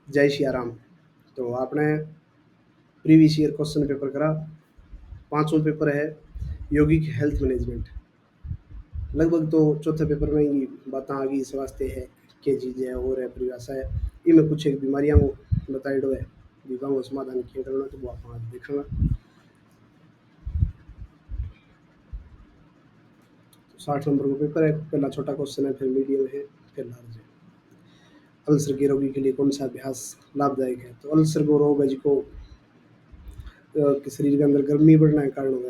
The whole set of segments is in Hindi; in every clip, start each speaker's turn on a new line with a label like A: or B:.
A: जय श्री राम। तो आपने प्रीवियस ईयर क्वेश्चन पेपर करा। पांचवा पेपर है यौगिक हेल्थ मैनेजमेंट। लगभग तो चौथे पेपर में ही बातें आ गई। स्वास्थ्य है क्या चीज़ है और है परिभाषा है। इनमें कुछ एक बीमारियां को बताइडो है, विभागों को समाधान किया करना। तो वो आप आज देखना। तो 60 नंबर का पेपर है। पहला छोटा क्वेश्चन है, फिर मीडियम है, फिर लार्ज है। अल्सर के रोगी के लिए कौन सा अभ्यास लाभदायक है? तो अल्सर को रोग है जिसको कि शरीर के अंदर गर्मी बढ़ना के कारण हुआ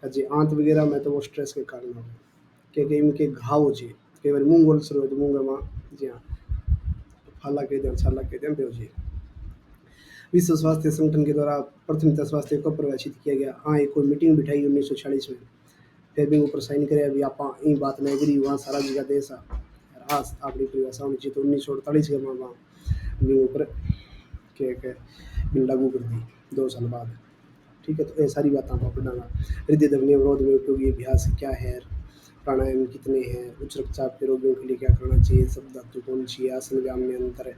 A: है। जी आंत वगैरह में तो वो स्ट्रेस के कारण हुआ है, क्योंकि इनके घाव हो जी। कई बार मूंग अल्सर हो तो मूंग में जी हाँ फाला कह दें, छाला कह दें, बेवजी। विश्व स्वास्थ्य संगठन के द्वारा प्राथमिकता स्वास्थ्य को परिभाषित किया गया। हाँ, एक कोई मीटिंग बिठाई 1946 में, फिर भी ऊपर साइन करे। अभी आप इन बात में एग्री हुआ सारा जगह देश आज अपनी परिभाषा होनी चाहिए। तो 1948 के मामा ऊपर के लागू कर दी 2 साल बाद। ठीक है, तो ये सारी बातें आपको पढ़ना। हृदय धमनी अवरोध में उपयोगी अभ्यास क्या है? प्राणायाम कितने हैं? उच्च रक्तचाप के रोगियों के लिए क्या करना चाहिए? सब धातु कौन सी है? आसन व्यायाम में अंतर है।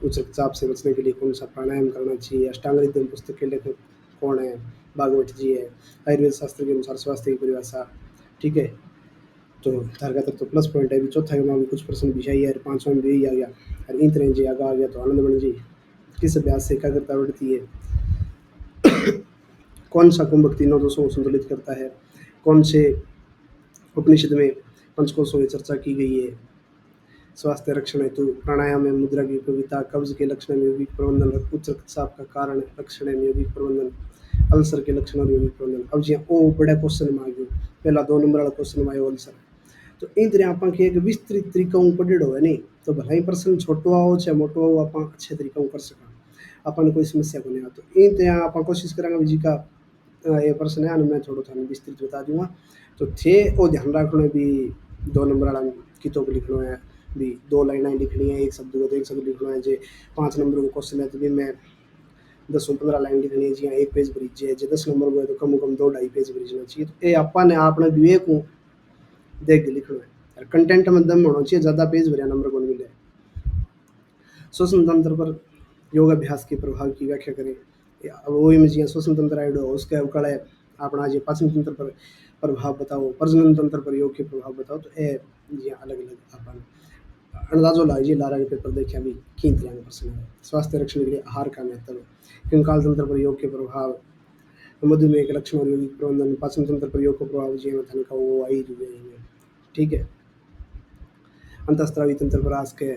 A: उच्च रक्तचाप से बचने के लिए कौन सा प्राणायाम करना चाहिए? अष्टांग हृदय पुस्तक के लेखक कौन है? भागवत जी है। आयुर्वेद शास्त्र के अनुसार स्वास्थ्य की परिभाषा। ठीक है, तो धारका तक तो प्लस पॉइंट है। अभी चौथा में भी कुछ प्रश्न भी चाहिए और पांचवा में भी यही आ गया। और इन तरह जी आगे आ गया तो आनंद बन जी। किस अभ्यास से एकाग्रता बढ़ती है? कौन सा कुंभक तीनों दोषों को संतुलित करता है? कौन से उपनिषद में पंचकोशों की चर्चा की गई है? स्वास्थ्य रक्षण हेतु प्राणायाम में मुद्रा की उपयोगिता। कब्ज के लक्षण में यौगिक प्रबंधन। उच्च रक्तचाप का कारण लक्षण में यौगिक प्रबंधन। अल्सर के लक्षण और यौगिक प्रबंधन। अब जी ओ बड़ा क्वेश्चन में आ गयो। पहला 2 नंबर वाला क्वेश्चन में आयो अल्सर। तो इन तरह आप एक विस्तृत तरीका पढ़ेड़ो है नहीं तो भला ही प्रश्न छोटो आओ चाहे मोटो आओ आप अच्छे तरीका कर सका। अपन कोई समस्या को नहीं आ। तो इन तरह आप कोशिश करेंगे जी का ये प्रश्न है मैं थोड़ा थाने विस्तृत बता दूंगा। तो थे वो ध्यान रखना भी 2 नंबर वाला कितो को लिखना है भी 2 लाइनें लिखनी है। एक शब्द को तो एक शब्द लिखना है। जे 5 नंबर को क्वेश्चन है तो भी मैं 10 15 लाइन लिखनी है। जी हाँ, एक पेज भरी है। जो 10 नंबर को है तो कम से कम 2 ढाई पेज भरीजना चाहिए। तो ये अपन ने आपने विवेक को देख के लिखना है और कंटेंट में दम होना चाहिए। ज़्यादा पेज भरिया नंबर को मिले। श्वसन तंत्र पर योग अभ्यास के प्रभाव की व्याख्या करें। अब वो में जी श्वसन तंत्र आइडो उसके अवकड़ है अपना जी पाचन तंत्र पर प्रभाव बताओ। प्रजनन तंत्र पर योग के प्रभाव बताओ। तो ये जी अलग अलग अपन अंदाजो लाइए लारा के पेपर देखा भी की तरह प्रश्न है। स्वास्थ्य रक्षण के लिए आहार का महत्व। कंकाल तंत्र पर योग के प्रभाव। मधुमेह के लक्षण और यौगिक प्रबंधन। पाचन तंत्र पर योग का प्रभाव जी में का वो आई जुए। ठीक है, अंतस्त्रावी तंत्र पर आज के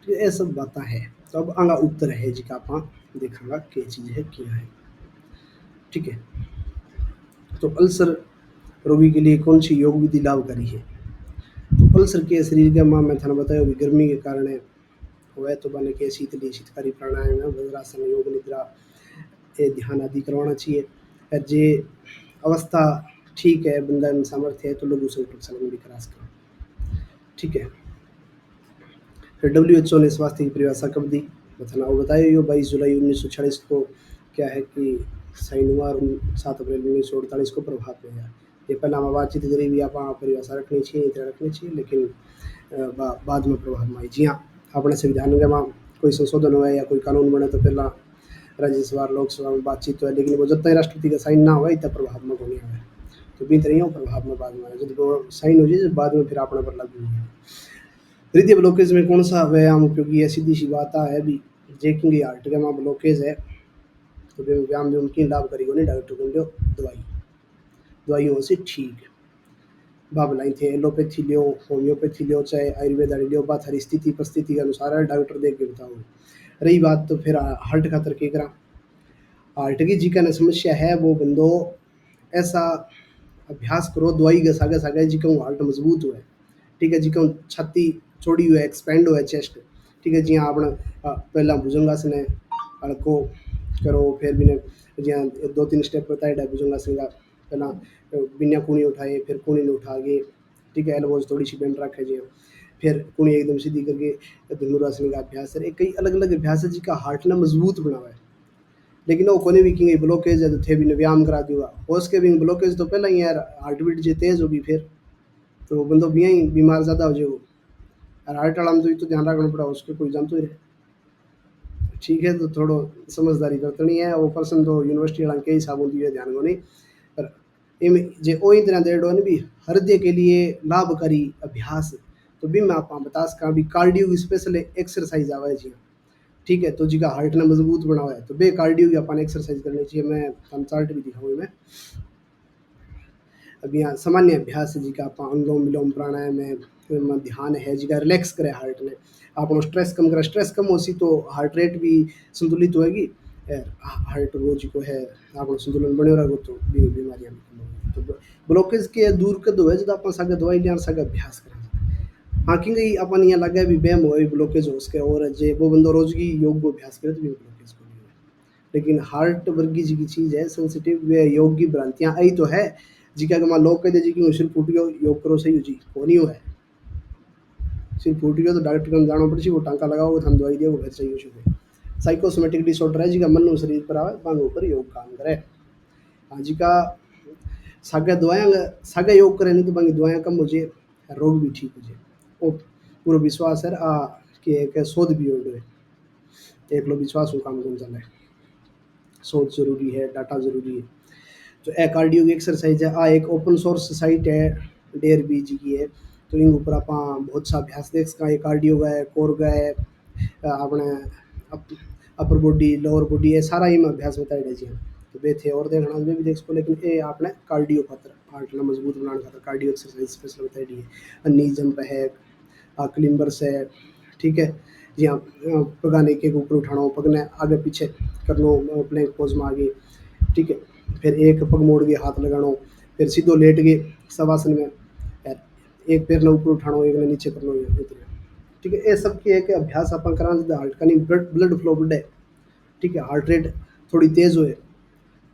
A: तो ये सब बातें है। तो अब आगा उत्तर है जी का आप देखांगा क्या चीज़ है क्या है। ठीक है, तो अल्सर रोगी के लिए कौन सी योग विधि लाभकारी है? तो अल्सर के शरीर के मां में थाना बताया भी गर्मी के कारण है वह तो बने के शीतली शीतकारी प्राणायाम है वज्रासन योग निद्रा ये ध्यान आदि करवाना चाहिए। और जे अवस्था ठीक है बंदा में सामर्थ्य है तो लघु संप्रक्षण भी करा सकते। ठीक है, फिर WHO ने स्वास्थ्य की परिभाषा कब दी? बताना वो बताया यो 22 जुलाई 1946 को क्या है कि साइन हुआ और 7 अप्रैल 1948 को प्रभाव में आया। ये पहला हम बातचीत करी भी आप परिभाषा रखनी चाहिए इतना रखनी चाहिए लेकिन बाद में प्रभाव में आई। जी हाँ, अपने संविधान में वहाँ कोई संशोधन हुआ या कोई कानून बने तो पहला राज्यसभा और लोकसभा में बातचीत हुआ लेकिन वो जब तक राष्ट्रपति का साइन ना हुआ इतना प्रभाव में होने आया। तो भी तरह प्रभाव में बाद में आया जब वो साइन हो जाए बाद में फिर अपने पर लागू हुआ। हृदय ब्लॉकेज में कौन सा व्यायाम उपयोगी है? सीधी सी बात है भी जेकिंग हार्ट के मां ब्लॉकेज है तो फिर व्यायाम भी उनकी लाभ करेगा नहीं। डॉक्टर को लो दवाइयों से ठीक बाबलाई थे। एलोपैथी लियो होम्योपैथी लियो चाहे आयुर्वेद वाली लियो बात हर स्थिति परिस्थिति के अनुसार है। डॉक्टर देख के बताओ। रही बात तो फिर हार्ट का तरके करा हार्ट की जी का समस्या है वो बंदो ऐसा अभ्यास करो दवाई के सागे सागे जी का हार्ट मजबूत हुआ है। ठीक है, जी का छाती चौड़ी हुआ है एक्सपेंड हुआ है चेस्ट। ठीक है, जी हाँ अपना पहला भुजंगासन है हड़को करो फिर भी ने जी हाँ 2 3 स्टेप बताए भुजंगासन का। पहला बिना कूणी उठाए फिर कूणी ने उठा के। ठीक है, एल्बोज थोड़ी सी बेंट रखे जी हाँ। फिर कूणी एकदम सीधी करके धनुरासन का अभ्यास है। कई अलग अलग अभ्यास है जी का हार्ट ने मजबूत बना हुआ है। लेकिन वो कोने भी की ब्लॉकेज है तो थे भी ने व्यायाम करा दिया हो सके भी ब्लॉकेज तो पहला ही यार हार्ट बीट जो तेज होगी फिर तो बंदो भी ही बीमार ज़्यादा हो जाए वो। और हार्ट वाला में तो ध्यान रखना पड़ा उसके कोई जानते ही रहे। ठीक है, तो थोड़ो समझदारी बरतनी है। वो पर्सन तो यूनिवर्सिटी वाला के हिसाब होती है ध्यान को नहीं, पर इम जे ओ तरह देड़ो ने भी हृदय के लिए लाभकारी अभ्यास, तो भी मैं आपको बता सका भी कार्डियो की स्पेशल एक्सरसाइज आवे जी। ठीक है, तो जी का हार्ट ने मजबूत बनावा है तो बे कार्डियो की अपन एक्सरसाइज करनी चाहिए। मैं हम चार्ट भी दिखाऊँ मैं। अब यहाँ सामान्य अभ्यास है जी का आप अनुलोम विलोम प्राणायाम है, में ध्यान है जी का रिलैक्स करे हार्ट ने, आपनो स्ट्रेस कम करे। स्ट्रेस कम होसी तो हार्ट रेट भी संतुलित होएगी, हार्ट वो जी को है आपनो संतुलन बने रहेगा तो बीमारियां भी कम होगी। तो ब्लॉकेज के दूर कर दो है जब अपन सागे दवाई लिया सागे अभ्यास करें। हाँ कि गई अपन यहाँ लगे भी बैम हो ब्लॉकेज हो उसके, और जे वो बंदो रोज की योग को अभ्यास करे तो भी ब्लॉकेज को नहीं है। लेकिन हार्ट वर्गी जी की चीज है सेंसिटिव, वे योग की भ्रांतियां आई तो है जी का मान लोग कहते जी कि सिर फूट गयो योग करो सही हो जी, को नहीं हो है। सिर फूट गयो तो डॉक्टर को जाना पड़े, वो टांका लगाओ थान दवाई दियो फिर सही हो चुके। साइकोसोमेटिक डिसऑर्डर है जी का मन शरीर पर आवे बांग ऊपर योग काम करे। हाँ जी का सागे दवाएं सागे योग करे नहीं तो बाकी दवाएं कम हो जाए, रोग भी ठीक हो जाए। ओ पूरा विश्वास है आ कि एक शोध भी हो गए, एक लोग विश्वास हो काम कौन चले। शोध जरूरी है, डाटा जरूरी है। तो ए कार्डियो की एक्सरसाइज है, आ एक ओपन सोर्स साइट है डेयर बीजी की है, तो इन ऊपर आप बहुत सा अभ्यास देख सका। ये कार्डियो का है, कोर का है, अपने अपर बॉडी लोअर बॉडी है सारा ही में अभ्यास बताए गए जी। तो वे थे और देखना वे भी देख सको, लेकिन ये आपने कार्डियो खातर हार्ट ना मजबूत बनाने खातर कार्डियो एक्सरसाइज स्पेशल बताई दी है। नी जंप है, क्लिम्बर्स है, ठीक है जी हाँ। पगाने के ऊपर उठाना, पगने आगे पीछे करना प्लैंक पोज में आगे, ठीक है। फिर एक पग मोड़ के हाथ लगाना, फिर सीधो लेट के शवासन में एक पैर ने ऊपर उठाना, एक ने नीचे करना, इतने ठीक है। ये सब की एक अभ्यास अपन करा जिससे हार्ट का नहीं ब्लड फ्लो बढ़े, ठीक है। हार्ट रेट थोड़ी तेज होए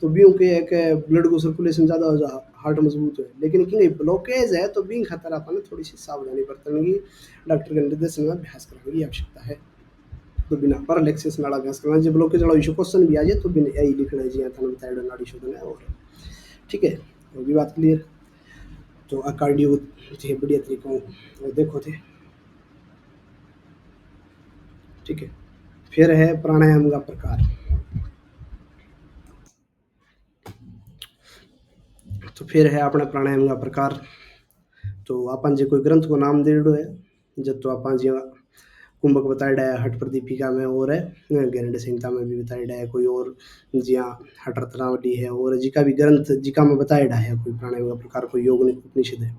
A: तो भी उनके एक ब्लड को सर्कुलेशन ज़्यादा हो जाए, हार्ट मजबूत है। लेकिन कि ब्लॉकेज है तो भी खतर अपन थोड़ी सी सावधानी बरतने की, डॉक्टर के निर्देशन में अभ्यास करने की आवश्यकता है। तो बिना पैरालिसिस वाला अभ्यास करना चाहिए। ब्लॉकेज वाला इशू क्वेश्चन भी आ जाए तो बिना यही लिखना चाहिए था बताया नाड़ी शोधन है, और ठीक है वो भी बात क्लियर। तो कार्डियो थे बढ़िया तरीकों और देखो थे, ठीक है। फिर है प्राणायाम का प्रकार। तो फिर है अपने प्राणायाम का प्रकार। तो अपन जो कोई ग्रंथ को नाम देड़ो है, जब तो अपन जी कुंभक बताया है हठ प्रदीपिका में, और है गैरंड संहिता में भी बताया है कोई और जिया हठ रत्नावली है, और जिका भी ग्रंथ जिका में बताया है कोई प्राणायाम का प्रकार कोई योग उपनिषद है,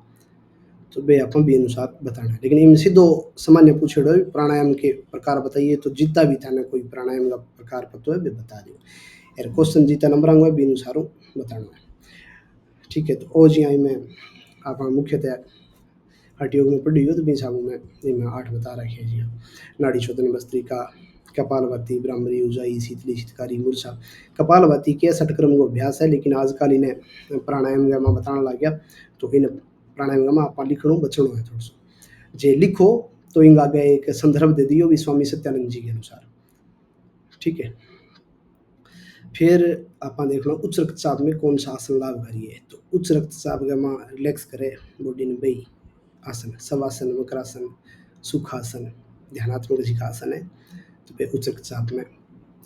A: तो वे अपन भी अनुसार बताना है। लेकिन इनमें सीधो सामान्य पूछे प्राणायाम के प्रकार बताइए तो जितना भी था ना कोई प्राणायाम का प्रकार पता है वे बता दो, यार क्वेश्चन जितना नंबर हुआ भी अनुसार बताना है, ठीक है। तो ओ जी आई में आप मुख्यतः हठ योग में पढ़ी हो तो बीस हिसाबों में इनमें 8 बता रखे हैं जी हाँ। नाड़ी शोधन भस्त्रिका, कपालभाति, भ्रामरी, उजाई, शीतली, शीतकारी, मूर्छा। कपालभाति के 60 क्रम को अभ्यास है, लेकिन आजकल इन्हें प्राणायाम का मैं बताने लग गया, तो इन प्राणायाम में आप लिखणो बचणो है थोड़ा सा। जे लिखो तो इन आगे एक संदर्भ दे दियो भी स्वामी सत्यानंद जी के अनुसार, ठीक है। फिर आप देख लो उच्च रक्तचाप में कौन सा आसन लाभकारी है। तो उच्च रक्तचाप का मां रिलैक्स करे बॉडी ने बई आसन, शवासन, मकरासन, सुखासन, ध्यानात्मक जी का आसन है। तो वे उच्च रक्तचाप में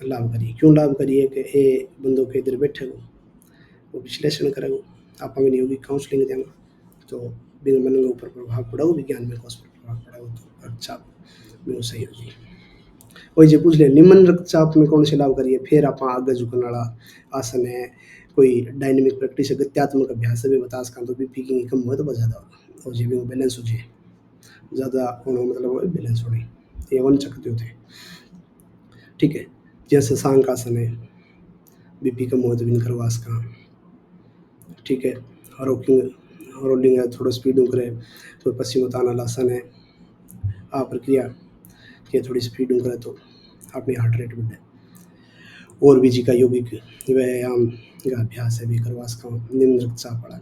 A: लाभकारी है। क्यों लाभकारी है कि ये बंदों के इधर बैठे वो विश्लेषण करेगा, आप नहीं होगी काउंसलिंग देंगे, तो बिना मन के ऊपर प्रभाव पड़ेगा, विज्ञान में कौन पर प्रभाव पड़ेगा, तो रक्तचाप में वो सही होगी। वही जो पूछ ले निम्न रक्तचाप में कौन से लाभकारी है, फिर आप आगे झुकने वाला आसन है, कोई डायनेमिक प्रैक्टिस है, गत्यात्मक अभ्यास है, भी बता सका तो बीपी की कम हुआ तो बहुत ज़्यादा होगा, और जी भी बैलेंस हो जाए ज़्यादा होना मतलब बैलेंस होने ये वन चकते होते, ठीक है। जैसे सांक आसन है, बीपी कम हुआ तो भी करवास का, ठीक है। रोकिंग रोलिंग है, थोड़ा स्पीड करे तो पश्चिमोत्तान आसन है, आ प्रक्रिया के थोड़ी स्पीड करे तो अपनी हार्ट रेट बढ़े। और भी जी का यौगिक व्यायाम का अभ्यास है भी करवास का, निम्न रक्तचाप वाला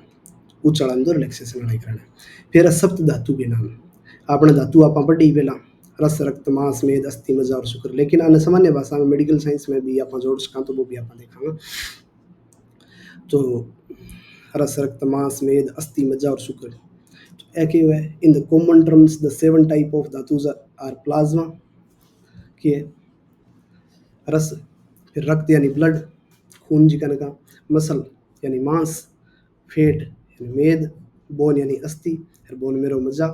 A: उच्चारण तो रिलैक्सेशन वाला करना है। फिर सप्त धातु के नाम आपने धातु आप पढ़ी पहला रस, रक्त, मांस, मेद, अस्थि, मज्जा और शुक्र, लेकिन अन्य सामान्य भाषा में मेडिकल साइंस में भी आप जोड़ सका तो वो भी आप देखा। तो रस, रक्त, मांस, मेद, अस्थि, मज्जा और शुक्र, तो एक है in the common terms the 7 type of धातुज आर प्लाज्मा के रस, फिर रक्त यानी ब्लड, खून जी का, मसल यानी मांस, फैट यानी मेद, बोन यानी अस्थि, और बोन मेरो मज्जा,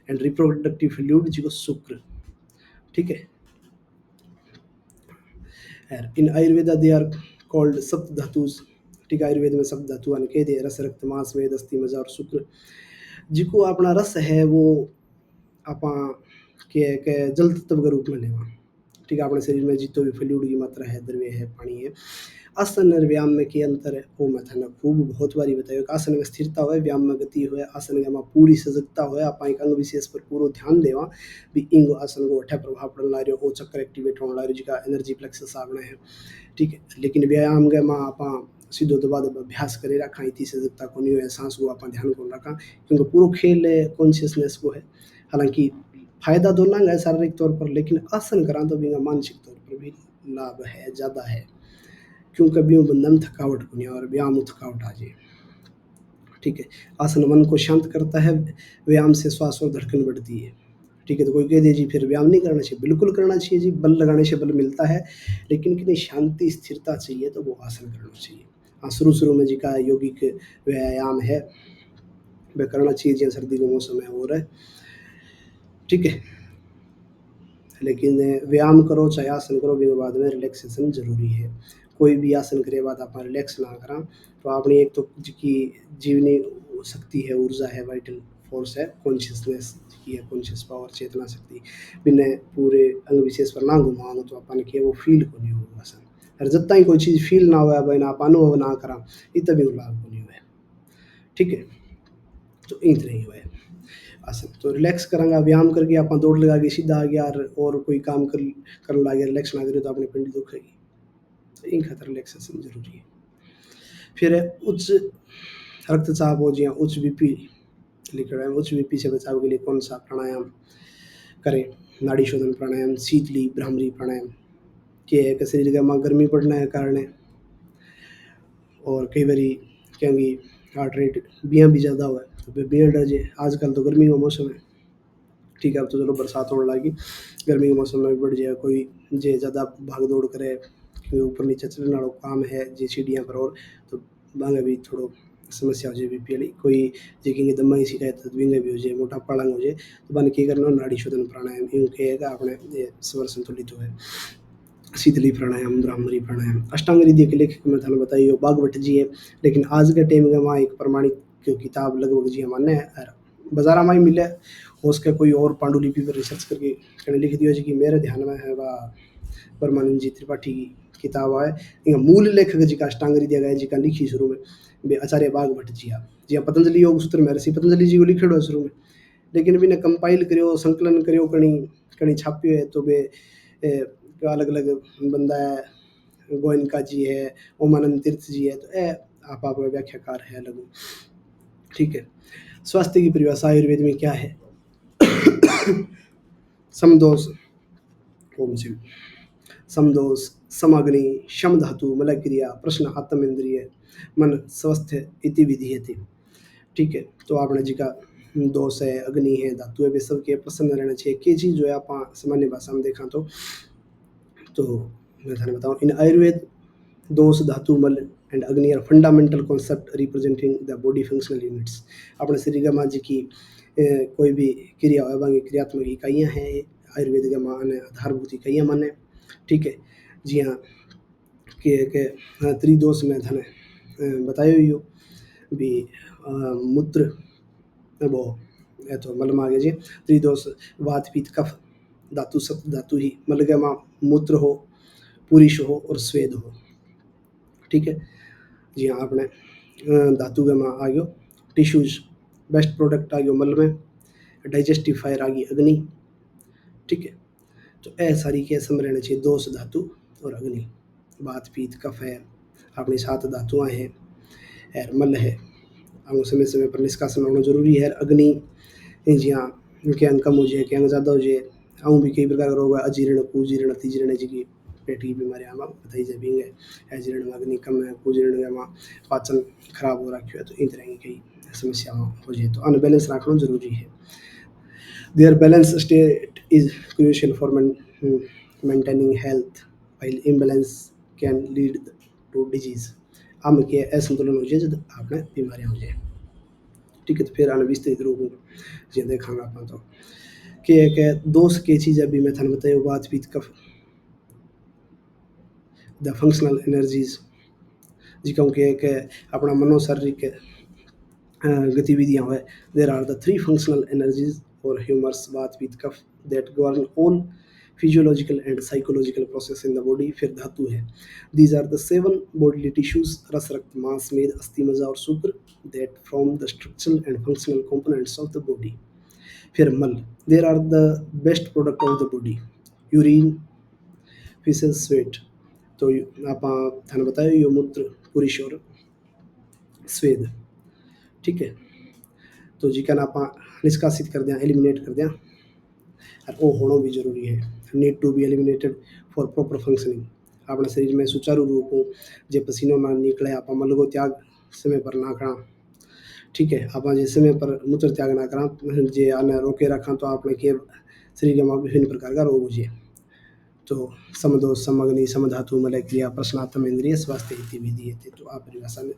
A: एंड रिप्रोडक्टिव फ्लूइड जी को शुक्र। ठीक है। इन आयुर्वेदा दे आर कॉल्ड सप्त धातुज। ठीक है, आयुर्वेद में सप्त धातु कह दिए, रस, रक्त, मांस, मेद, अस्थि, मज्जा और शुक्र। जिको अपना रस है वो आपा के जल तत्व के रूप में लेवा। ठीक है, अपने शरीर में जितो भी फ्लूइड की मात्रा है, द्रव्य है, पानी है। आसन और व्यायाम में के अंतर है वो मैं थाने खूब बहुत बारी बतायो। आसन में स्थिरता होए, व्यायाम में गति होए, आसन में पूरी सजगता होए, आप एक अंग विशेष पर पूरा ध्यान देवा भी इंग आसन को अठे प्रभाव पड़न ला रहा, वो चक्कर एक्टिवेट होने ला रहा, जिका एनर्जी प्लेक्सस आपने है। ठीक है, लेकिन व्यायाम के माँ आप सीधो दबा दबा अभ्यास करे रखा, इतनी सजगता को नहीं है, सांस को आप ध्यान को रखा, क्योंकि पूरा खेल कॉन्शियसनेस को है। हालांकि फायदा दोनों का है शारीरिक तौर पर, लेकिन आसन करा तो भी मानसिक तौर पर भी लाभ है, ज़्यादा है। क्योंकि भी बंदा में थकावट को नहीं, और व्यायाम में थकावट आ जाए। ठीक है, आसन मन को शांत करता है, व्यायाम से श्वास और धड़कन बढ़ती है। ठीक है, तो कोई कह दे जी फिर व्यायाम नहीं करना चाहिए, बिल्कुल करना चाहिए जी, बल लगाने से बल मिलता है, लेकिन कितनी शांति स्थिरता चाहिए तो वो आसन करना चाहिए। हाँ, शुरू शुरू में जी का यौगिक व्यायाम है वह करना चाहिए, जैसे सर्दी का मौसम है और है। ठीक है, लेकिन व्यायाम करो चाहे आसन करो, भी बाद में रिलैक्सेशन जरूरी है। कोई भी आसन करे बाद आप रिलैक्स ना करा तो अपनी एक तो की जीवनी शक्ति है, ऊर्जा है, वाइटल फोर्स है, कॉन्शियसनेस की है, कॉन्शियस पावर, चेतना शक्ति बिना पूरे अंग विशेष पर ना घुमाओ तो अपन के वो फील को नहीं होगा आसन। और जब तक कोई चीज़ फील ना हुआ भाई, ना आप अनुभव ना करा, इतना भी लाभ को नहीं हुआ। ठीक है, तो इतना ही हुआ है आसन। तो रिलैक्स करांगा, व्यायाम करके आप दौड़ लगा के सीधा आ गया और कोई काम कर लगे, रिलैक्स ना करे तो अपनी पिंडी दुखेगी। तो इन खातर रिलैक्सेशन जरूरी है। फिर है उच्च रक्तचाप हो जिया उच्च बीपी लिख रहा है, उच्च बीपी से बचाव के लिए कौन सा प्राणायाम करें? नाड़ी शोधन प्राणायाम, शीतली, भ्रामरी प्राणायाम के है कि शरीर का माँ गर्मी पड़ने के कारण है, और कई बारी कहेंगी हार्ट रेट बियाँ भी ज़्यादा हुआ है, तो फिर बियाँ डर जाए। आजकल तो गर्मी का मौसम है। ठीक है, अब तो चलो बरसात होने लगी, गर्मी के मौसम में भी बढ़ जाए, कोई जे ज़्यादा भाग दौड़ करे, क्योंकि ऊपर नीचे चलने वाला काम है जे सीढ़ियाँ पर, और तो भांगे भी थोड़ो समस्या हो जाए बीपी वाली, कोई जेकि दमा की शिकायत है, विंगे भी हो जाए, मोटापा लंग हो जाए, तो बन के करना नाड़ी शोधन प्राणायाम यूँ कहेगा अपने ये स्वर संतुलित हो है। शीतली प्राणायाम, भ्रामरी प्राणायाम, अष्टांग हृदय के लेखक मैं थाने बताइए बागवट जी है, लेकिन आज के टाइम में वहाँ एक प्रमाणित किताब लगभग जी हमारे बाजारा में ही मिले, हो उसका कोई और पांडुलिपि पर रिसर्च करके कहने लिख दिया जी कि मेरे ध्यान में है वह परमानंद जी त्रिपाठी की किताब है। इनका मूल लेखक जी का अष्टांग हृदय गए जी का लिखी शुरू में बे आचार्य बागभट्ट जी आ जी हाँ, पतंजलि योग सूत्र में ऋषि पतंजलि जी को लिखे है शुरू में, लेकिन बिना कंपाइल करियो, संकलन करियो, कणी कणी छापियो है, तो बे अलग अलग बंदा है, गोयनका जी है, ओमानंद तीर्थ जी है, तो ए आप व्याख्याकार है अलग। ठीक है, स्वास्थ्य की परिभाषा आयुर्वेद में क्या है? समदोष, ओम शिव, समदोष, समाग्नि, शम धातु, मल क्रिया, प्रश्न आत्म इंद्रिय, मन स्वस्थ इति विधीयते। ठीक है, तो आपने जी का दोष है, अग्नि है, धातु है, वे सब के प्रसन्न रहना चाहिए। के चीज़ जो है आप सामान्य भाषा में देखा तो मैं थाने बताऊँ, इन आयुर्वेद दोष, धातु, mala and agni are fundamental concept representing the body functional units. अपने शरीर का माँ जी की कोई भी क्रिया हो बाकी क्रियात्मक इकाइयाँ हैं, आयुर्वेद का मान आधारभूत इकाइयाँ माने। ठीक है, जी हाँ, के त्रिदोष में थाने बतायो ही हो भी मूत्र वो है तो मल मांगे जी, त्रिदोष वात पित्त कफ, धातु सप्त धातु ही, मल के माँ मूत्र हो, पुरुष हो और स्वेद हो। ठीक है, जी हाँ, आपने धातु के माँ आ गयो टिश्यूज, बेस्ट प्रोडक्ट आ गयो मल में, डाइजेस्टिव फायर आ गई अग्नि। ठीक है, तो ए सारी के सम रहना चाहिए, दोष धातु और अग्नि, वात पित्त कफ है, अपनी 7 धातुआं हैं, और मल है, अंग समय समय पर निष्कासन होना जरूरी है। अग्नि जी हाँ, उनके अंग कम हो जाए, के अंग ज़्यादा हो जाए, अंग भी कई प्रकार का रोग है, अजीर्ण, कुजीर्ण, अतिजीर्ण जी की पेट की बीमारियाँ हम बताई जाएंगे। अजीर्ण में अग्नि कम है, कुजीर्ण में पाचन खराब हो रखी है, तो इन तरह की कई समस्या हो जाए, तो अनबैलेंस रखना जरूरी है। Their balance state is crucial for maintaining health. while imbalance can lead to disease। आम के असंतुलन हो जाए जब आपने बीमारियां हो जाए। ठीक है, तो फिर आने विस्तृत रूप में जे देखांगा अपन तो कि एक दोष के चीज़ अभी मैं थाने बताया वात पित्त कफ द फंक्शनल एनर्जीज जिका के एक अपना मनोशारीरिक गतिविधियां है। There are the three functional energies और humours vata pitta kapha that govern all physiological and psychological process in the body. फिर धातु है, these are the seven bodily tissues rasa rakta mamsa meda asthi majja और shukra that from the structural and functional components of the body. फिर मल, there are the waste product of the body, urine faeces sweat. तो आप थाने बताया यो मूत्र पुरुष और स्वेद। ठीक है, तो जिकन आप निष्कासित कर दें एलिमिनेट कर दें और वो होना भी जरूरी है, need to be eliminated for proper functioning. अपने शरीर में सुचारू रूप हो जे पसीनो ना निकले आप मल को त्याग समय पर ना करा। ठीक है, आप जे समय पर मूत्र त्याग ना करा जे आने रोके रखा तो आपने के शरीर में विभिन्न प्रकार का रोग हो जाए। तो समदोष समग्नि समधातु मलय क्रिया प्रश्नात्म इंद्रिय स्वास्थ्य इति विधि है। तो आप परिभाषा में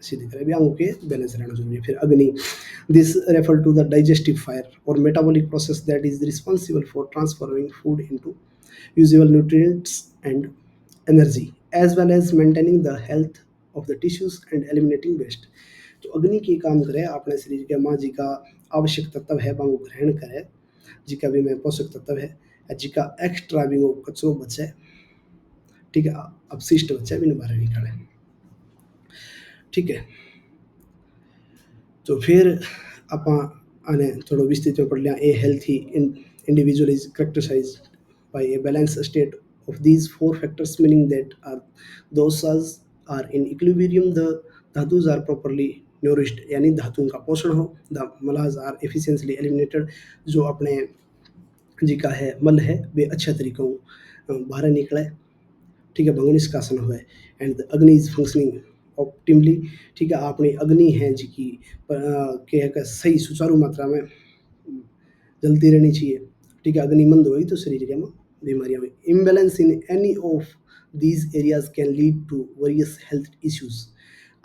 A: सिद्ध करें अंगों के बैलेंस रहना जरूरी है। फिर अग्नि, this refer to the digestive fire और metabolic process that is responsible for transforming food into usable nutrients and energy as well as maintaining the health of the tissues and eliminating waste. तो अग्नि की काम करे अपने शरीर के माँ जी का आवश्यक तत्व है वो ग्रहण करे, जिका भी में पोषक तत्व है जिका एक्स्ट्रा भी वो कचरो बचे। ठीक है, अपशिष्ट बचे भी बाहर निकाले। ठीक है, तो फिर आप आने थोड़ा विस्तृत में पढ़ लिया। ए healthy individual is characterized by a balanced state of these four factors, meaning that are dosas are in equilibrium, the धातुज are properly nourished यानी धातुओं का पोषण हो, द मलाज आर एफिशिएंटली एलिमिनेटेड जो अपने जी का है मल है वे अच्छे तरीकों बाहर निकले। ठीक है, भंग निष्कासन हुआ एंड द अग्नि इज फंक्शनिंग ऑप्टिमली। ठीक है, अपनी अग्नि है जी की के सही सुचारू मात्रा में जलती रहनी चाहिए। ठीक है, अग्नि मंद होगी तो शरीर के में बीमारियां हुई। Imbalance in any of these areas can lead to various health issues.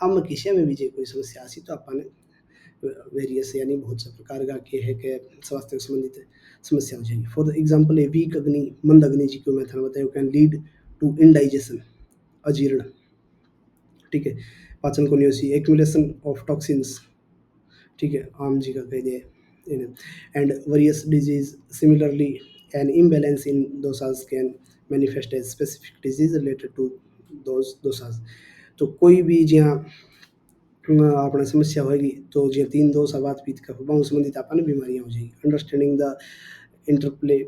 A: अब किसी में भी जे कोई समस्या आसी तो अपन वेरियस यानी बहुत से प्रकार का के है के स्वास्थ्य से संबंधित समस्या हो जाएगी। For the example a weak agni मंद अग्नि जी को मैं था बताया कैन लीड टू इनडाइजेशन अजीर्ण। ठीक है, पाचन को नहीं होती, एक्यूमुलेशन ऑफ टॉक्सिन्स। ठीक है, आम जी का कह दिए and various disease. Similarly an imbalance in doshas can manifest as specific disease related to doshas. तो कोई भी जहाँ अपने समस्या होगी तो जो तीन दोष बात पीत का बहु संबंधित अपन बीमारियां हो जाएगी। अंडरस्टैंडिंग द इंटरप्ले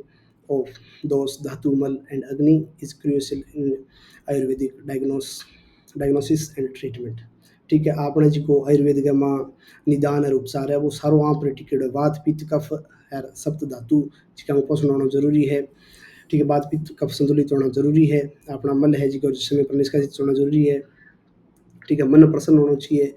A: ऑफ दोष धातु मल एंड अग्नि is crucial in Ayurvedic diagnosis and treatment. ठीक है, आपने जी को आयुर्वेद के माँ निदान और उपचार है वो सारो वहाँ पर टिकेट वात पित्त कफ और सप्त धातु जिसका पोषण होना जरूरी है। ठीक है, वात पित्त कफ संतुलित होना जरूरी है। अपना मल है जी को समय पर निष्कासित होना जरूरी है। ठीक है, मन प्रसन्न होना चाहिए।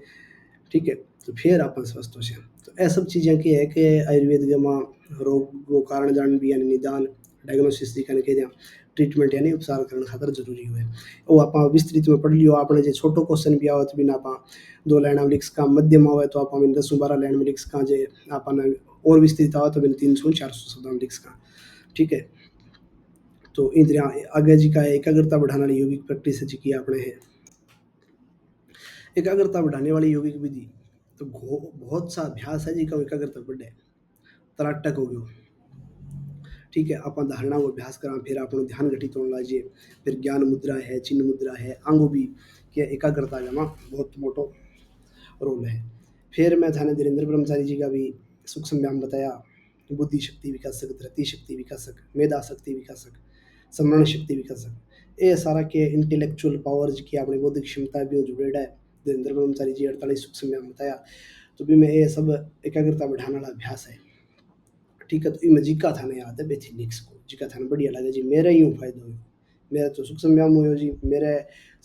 A: ठीक है, तो फिर अपन स्वस्थ हो जाए। तो ये सब चीज़ें की है कि आयुर्वेद के माँ रोग को कारण जान भी यानी निदान डायग्नोसिस जी कह दिया ट्रीटमेंट यानी उपचार करने खातर जरूरी हुए। वो आप विस्तृत में पढ़ लियो। आपने जो छोटो क्वेश्चन भी आवत बिना आप 2 लाइन में लिख का, मध्यम आवे तो आप 10-12 लाइन में लिख का, जे आपने और विस्तृत आवे तो 300-400 शब्द में लिख का। ठीक है, तो इधर आगे जी का एकाग्रता बढ़ाने वाली योगिक प्रैक्टिस जी की आपने है एकाग्रता बढ़ाने वाली योगिक विधि। तो बहुत सा अभ्यास है जी का एकाग्रता बढ़े। तराटक हो गयो। ठीक है, अपन धारणा को अभ्यास करा फिर अपन ध्यान घटित होने लाजिए। फिर ज्ञान मुद्रा है, चिन्ह मुद्रा है, आंगो भी के एकाग्रता का बहुत मोटो रोल है। फिर मैं थाने धीरेन्द्र ब्रह्मचारी जी का भी सूक्ष्म व्यायाम बताया। बुद्धि शक्ति विकासक, धृति शक्ति विकासक, मेधा शक्ति विकासक, स्मरण शक्ति विकासक। ये सारा के इंटेलेक्चुअल पावर की अपनी बौद्धिक क्षमता भी जुड़ेड़ा है। धीरेन्द्र ब्रह्मचारी जी 48 सूक्ष्म व्यायाम बताया। तो भी मैं ये सब एकाग्रता बढ़ाने वाला अभ्यास है। ठीक है, तो इमें जिका थाने याद है बेथिलिक्स को जिका थाने बढ़िया लगे जी मेरा यूँ फायदो हो। मेरा तो सूक्ष्म व्यायाम हो जी मेरे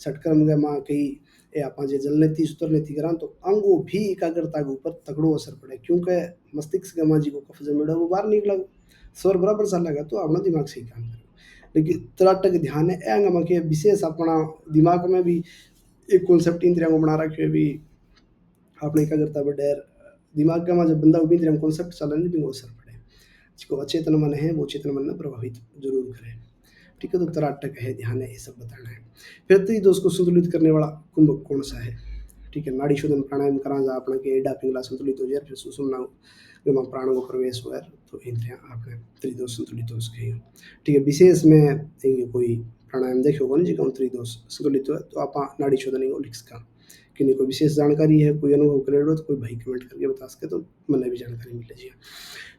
A: सटकर्म के माँ कई ए आपा जे जलनेती सुतरनेती करा तो अंगों भी एकाग्रता के ऊपर तगड़ो असर पड़े, क्योंकि मस्तिष्क के माँ जी को कफ जमेड़ा वो बाहर निकला, स्वर बराबर चल लगा तो अपना दिमाग सही काम करे। लेकिन त्राटक ध्यान है एंग में के विशेष अपना दिमाग में भी एक कॉन्सेप्ट इन तरह बना रखे भी आपने क्या करता है दिमाग का जब बंदा उभी तरह कॉन्सेप्ट चलन भी वो असर पड़े जिसको अचेतन मन है वो चेतन मन ने प्रभावित जरूर करे। ठीक है, तो तराटक है, ध्यान है, ये सब बताना है। फिर त्रिदोष को संतुलित करने वाला कुंभक कौन सा है? ठीक है, नाड़ी शोधन प्राणायाम करा जा अपना के एडा पिंगला संतुलित हो जाए, फिर सुषुम्ना गमा प्राण को प्रवेश हुआ तो इंद्रियां आपने त्रिदोष संतुलित हो सके। ठीक है, विशेष में इंगे कोई प्राणायाम देखो कौन जी कौन त्रिदोष संतुलित हो तो आप नाड़ी शोधन को लिख सका कि कोई विशेष जानकारी है, कोई अनुभव करेगा तो कोई भाई कमेंट करके बता सके तो मैंने भी जानकारी मिल जी।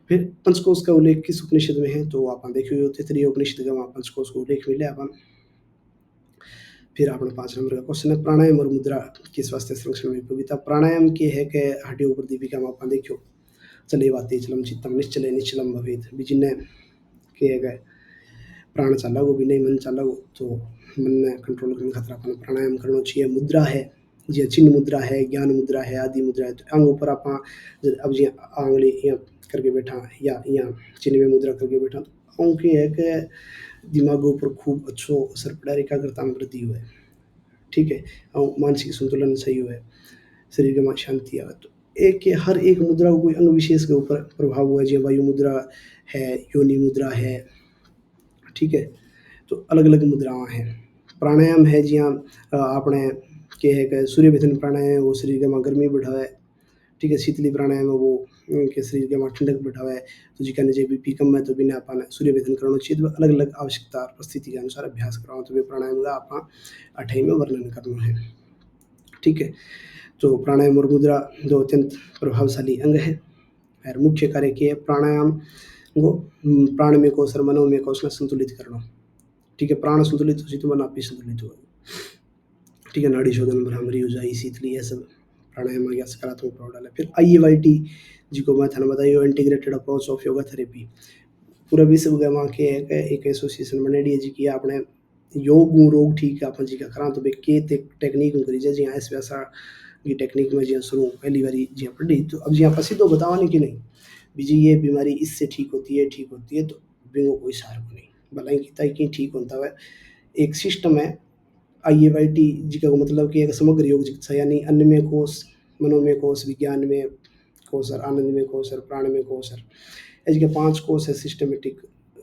A: फिर पंचकोश का उल्लेख किस उपनिषद में है तो आप देखिए तैतरीय उपनिषद का वहाँ पंचकोश का उल्लेख मिले अपन। फिर आपने 5 नंबर का क्वेश्चन है प्राणायाम और मुद्रा किस स्वास्थ्य संरक्षण में उपयोगिता। प्राणायाम के है के हड्डी ऊपर दीपिका में आप देखियो चले वाते चलम चित्तम निश्चले निश्चलम भवेत बिजिने के है गए प्राण चाला वो भी नहीं मन चाला वो तो मन ने कंट्रोल करने खतरा अपन प्राणायाम करना चाहिए। मुद्रा है जी चिन्ह मुद्रा है, ज्ञान मुद्रा है, आदि मुद्रा है, तो अंग ऊपर आप अब जी आंगली यहाँ करके बैठा या यहाँ चिन्ह में मुद्रा करके बैठा तो अंग की है कि दिमाग ऊपर खूब अच्छो असर पड़ा, एकाग्रता में वृद्धि हुए। ठीक है, और मानसिक संतुलन सही हुए, शरीर में शांति आवे तो एक के हर एक मुद्रा को कोई अंग विशेष के ऊपर प्रभाव हुआ जी वायु मुद्रा है, योनि मुद्रा है। ठीक है, तो अलग अलग मुद्राएं हैं। प्राणायाम है जी हाँ आपने के है कि सूर्य भेदन प्राणायाम वो शरीर के में गर्मी बढ़ावे। ठीक है, शीतली प्राणायाम है वो के शरीर के में ठंडक बढ़ावे। तो जी कहने जे बीपी कम है तो बिना अपन सूर्य भेदन करना चाहिए तो अलग अलग आवश्यकता और परिस्थिति के अनुसार अभ्यास कराओ तो वे प्राणायाम का आप अठाई में वर्णन करना है। ठीक है, तो प्राणायाम और मुद्रा दो अत्यंत प्रभावशाली अंग है और मुख्य कार्य के है प्राणायाम को प्राण में कौशल मनो में कौशल संतुलित करना। ठीक है, प्राण संतुलित हो तो मन आप भी संतुलित हो। ठीक है, नाड़ी शोधन भ्रामरी ऊंचाई शीतली ये सब प्राणायाम आ गया सकारात्मक प्रभाव डाला। फिर IAYT जिसको मैं थाना बताइए integrated approach of yoga therapy पूरा विश्व के वहाँ के एक एसोसिएशन बनेडी है जी की आपने योग रोग ठीक है अपन जी का करा तो बे के टेक्निक करी जाए जी ऐसे वैसा की टेक्निक में जी शुरू पहली बारी जी पढ़ी तो अब जी पसी तो बतावा नहीं कि नहीं बीजी ये बीमारी इससे ठीक होती है तो बिंगो कोई सार को नहीं भला कि ठीक होता है। एक सिस्टम है IAYT जी का मतलब कि एक समग्र योग चिकित्सा यानी अन्नमय कोश, मनोमय कोश, विज्ञान में कोश और आनंदमय कोश और प्राणमय कोश और इसके 5 कोश है सिस्टमेटिक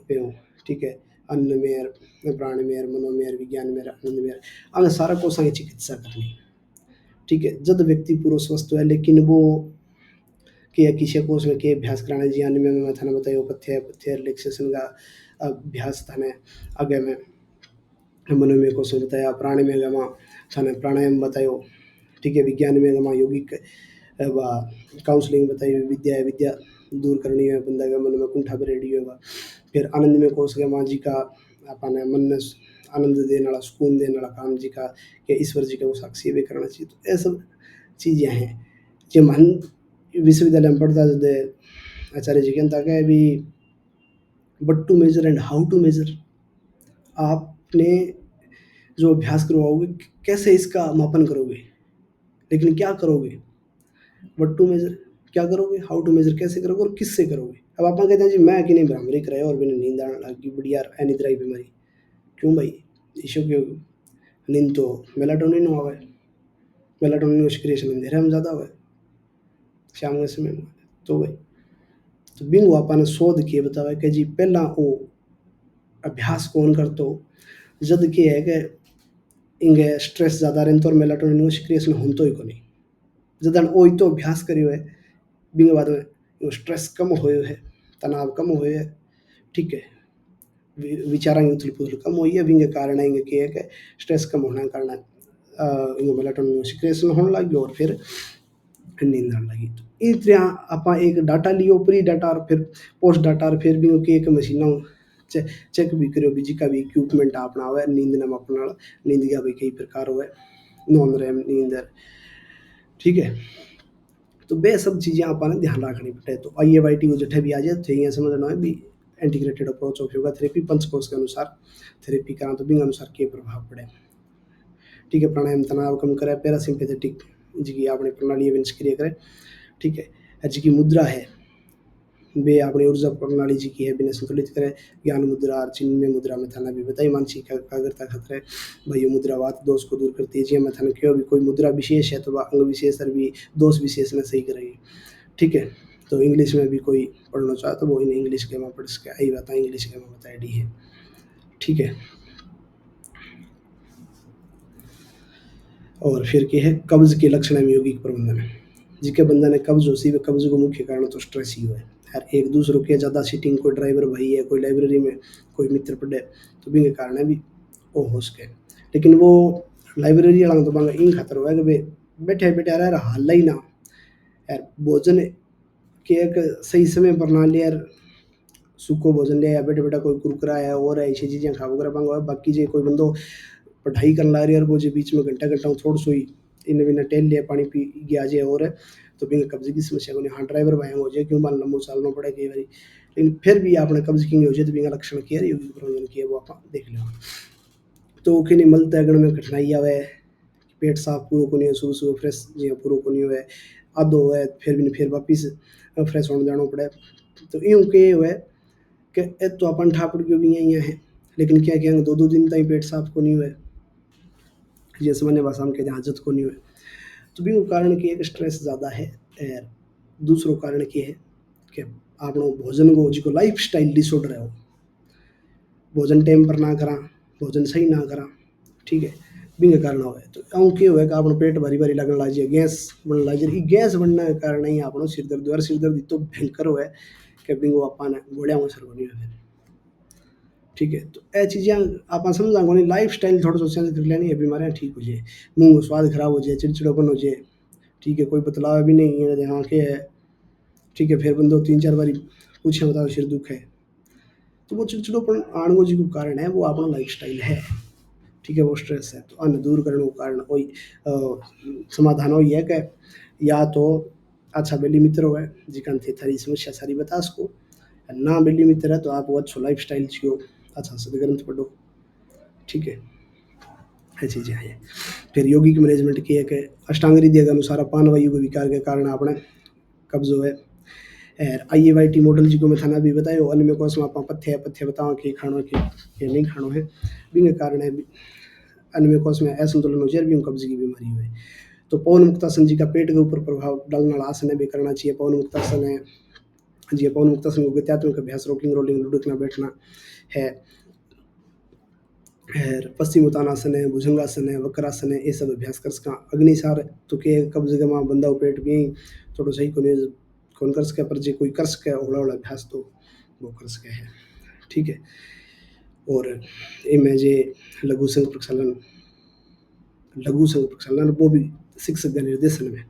A: वे हो। ठीक है, अन्नमय, प्राणमय, मनोमय, विज्ञानमय, आनंदमय अंग सारा कोशों की चिकित्सा करनी। ठीक है, जब व्यक्ति पूरा स्वस्थ है लेकिन वो कि किसी कोश में के अभ्यास कराना जी अन्य में मैं थाना बताइए पथ्य रिलैक्सेशन का अभ्यास थाने आगे में मनोमय कोश बताया, प्राण में गमा थाने प्राणायाम बतायो। ठीक है, विज्ञान में गमा यौगिक व काउंसलिंग बताई विद्या दूर करनी है बंदा के मन में कुंठा रेडी होगा। फिर आनंद में कोश के माँ जी का अपने मन में आनंद देने वाला सुकून देने वाला काम जी का या ईश्वर जी का वो साक्षी भी करना चाहिए। तो ये सब चीज़ें हैं जो मन विश्वविद्यालय में पढ़ता जब आचार्य जी कहता है भी but to measure and how to measure आपने जो अभ्यास करवाओगे कैसे इसका मापन करोगे, लेकिन क्या करोगे व्हाट टू मेजर क्या करोगे, हाउ टू मेजर कैसे करोगे और किससे करोगे। अब आप कहते हैं जी मैं कि नहीं भ्रामरी कराया और मैंने नींद आने लगी बढ़िया निद्रा की बीमारी क्यों भाई इशू क्यों नींद तो मेलाटोनिन हुआ है, मेलाटोनिन सिक्रेशन अंधेरे में ज़्यादा हुआ है शाम के समय में तो भाई तो बिंग आपने शोध किए बतावा कि जी पहला वो अभ्यास कौन करते हो जद के है कि इंगे स्ट्रेस ज़्यादा रहते और मेलाटोनिन सिक्रेशन होता ही को नहीं जदन ओ तो अभ्यास करियो है बिंग बाद में स्ट्रेस कम होयो है, तनाव कम होयो है। ठीक है, विचारांगे उथल पुथल कम हुई है विंग कारण है कि है कि स्ट्रेस कम होने के कारण इंगे मेलाटोनिन सिक्रेशन होने लगी और फिर नींद आने लगी। तो इस तरह आप एक डाटा लियो प्री डाटा और फिर पोस्ट डाटा और फिर भी की एक मशीनों चेक भी करो भी जिका भी इक्विपमेंट अपना हुआ नींद नाम अपना नींद का भी कई प्रकार हुआ नॉन रेम नींद। ठीक है, तो वे सब चीज़ें आपने ध्यान रखनी पड़े। तो IAYT को जठे भी आ जाए तो ये समझना है भी integrated approach of yoga therapy पंचकोश के अनुसार थेरेपी करा तो बिंग अनुसार के प्रभाव पड़े। ठीक है, प्राणायाम तनाव कम करे, पैरासिम्पैथेटिक जी की आपने प्रणाली निष्क्रिय करे। ठीक है, जी की मुद्रा है वे अपनी ऊर्जा प्रणाली जी की है बिना संतुलित करे ज्ञान मुद्रा और चिन्मय मुद्रा में थाना भी बताई मानसिक एकाग्रता खतरे भाई मुद्रा बात दोष को दूर करती है जी मैं थाना क्यों भी कोई मुद्रा विशेष है तो वह अंग विशेष और भी दोष विशेष में सही करेगी। ठीक है, तो इंग्लिश में भी कोई पढ़ना चाहे तो वो इन इंग्लिश के में पढ़ सके आई बात इंग्लिश के में बताई डी है। ठीक है, और फिर क्या है कब्ज के लक्षण में यौगिक प्रबंधन जिसके बंधन है कब्ज हो सी कब्ज को मुख्य कारण तो स्ट्रेस ही है हर एक दूसरों के ज़्यादा सीटिंग कोई ड्राइवर भाई है कोई लाइब्रेरी में कोई मित्र पढ़े तो भी कारण है भी वो हो सके लेकिन वो लाइब्रेरी वाला तो बांगा इन खतर हुआ कि भाई बैठे बैठे यार हाल ही ना यार भोजन के एक सही समय पर ना लिया यार सूखो भोजन लिया या बैठे बैठा कोई कुरकुरा है और ऐसी चीज़ें खा वगैरह बांगा बाकी जे कोई बंदो पढ़ाई कर ला रही है और वो जो बीच में घंटा घंटा थोड़ा सो ही इन बिना टेल लिया पानी पी गया जे और है तो बिना कब्जे की समस्या को नहीं हाँ ड्राइवर भाई हो जाए क्यों मान लंबो चलना पड़े कई बार लेकिन फिर भी आपने कब्ज की हो जाए तो बिना लक्षण किया योगिक प्रबंधन किया वो आप देख लो। तो कि मल त्यागण में कठिनाई आवे पेट साफ पूरा को नहीं हो सुबह सुबह फ्रेश जी पूरा को नहीं हुए आधो हुए फिर वापिस फ्रेश होने जाना पड़े तो यूँ के हुए कि तो अपन ठाकुर के भी यहाँ है लेकिन क्या क्या दो दो दिन तक पेट साफ को नहीं हुए ये सामान्य भाषा में कहते हैं हाजत को नहीं हुए तो भी वो कारण की एक स्ट्रेस ज़्यादा है और दूसरो कारण की है कि आप भोजन को जिसको लाइफ स्टाइल डिसऑर्डर है वो भोजन टाइम पर ना करा भोजन सही ना करा ठीक है बिंग कारण हो तो आऊँ क्या हुआ कि आप पेट भारी भारी लगने लग जाए गैस बनने लग जाए गैस बनने के कारण ही आप सिर दर्द और सिर दर्द तो भयंकर हुआ है कि बिंग अपन गोलियां में सर बनी हुई ठीक है तो ये चीज़ें आप समझा नहीं लाइफ स्टाइल थोड़ा सा चेंज कर लेनी है बीमारियाँ ठीक हो जाए मुंह का स्वाद खराब हो जाए चिड़चिड़ापन हो जाए ठीक है कोई बतलावा भी नहीं है हाँ के है ठीक है फिर बंदो 3-4 बारी पूछे बताओ सिर दुख है तो वो चिड़चिड़ापन आने जी को कारण है वो अपना लाइफ स्टाइल है ठीक है वो स्ट्रेस है तो अन्य दूर करने को कारण वही समाधान वही है कि या तो अच्छा बेली मित्र हो जिकान थे थारी समस्या सारी बता उसको ना बेली मित्र है तो आप वो अच्छा लाइफ स्टाइल छियो अच्छा से ग्रंथ पढ़ो ठीक है ये चीज़ें हैं फिर योगिक मैनेजमेंट की है कि अष्टांग हृदय के अनुसार अपान वायु के विकार के कारण आपने कब्ज हो है और IAYT मॉडल जी को मैं थाना भी बतायो अन्य में कोस में आप पथ्य बताओ कि खानो कि ये नहीं खानो है बिंग कारण है अन्य में कोस में असंतुलन हो जाए भी कब्ज की बीमारी हुए तो पवन मुक्तासन जी का पेट के ऊपर प्रभाव डालने वाला आसन है भी करना चाहिए पवन मुक्तासन है जी पवन मुक्तासन को गत्यात्मक अभ्यास रोकिंग रोलिंग लुढ़कना बैठना है पश्चिम उत्तानासन है भुजंगासन है वक्रासन है ये सब अभ्यास कर सका अग्निसार तो के कब्ज गमा बंदा पेट भी थोड़ा सही कौन कर सके पर जे कोई कर सके ओला ओला अभ्यास तो वो कर सके है ठीक है और इनमें जे लघु संघ प्रक्षालन वो भी शिक्षक के निर्देशन में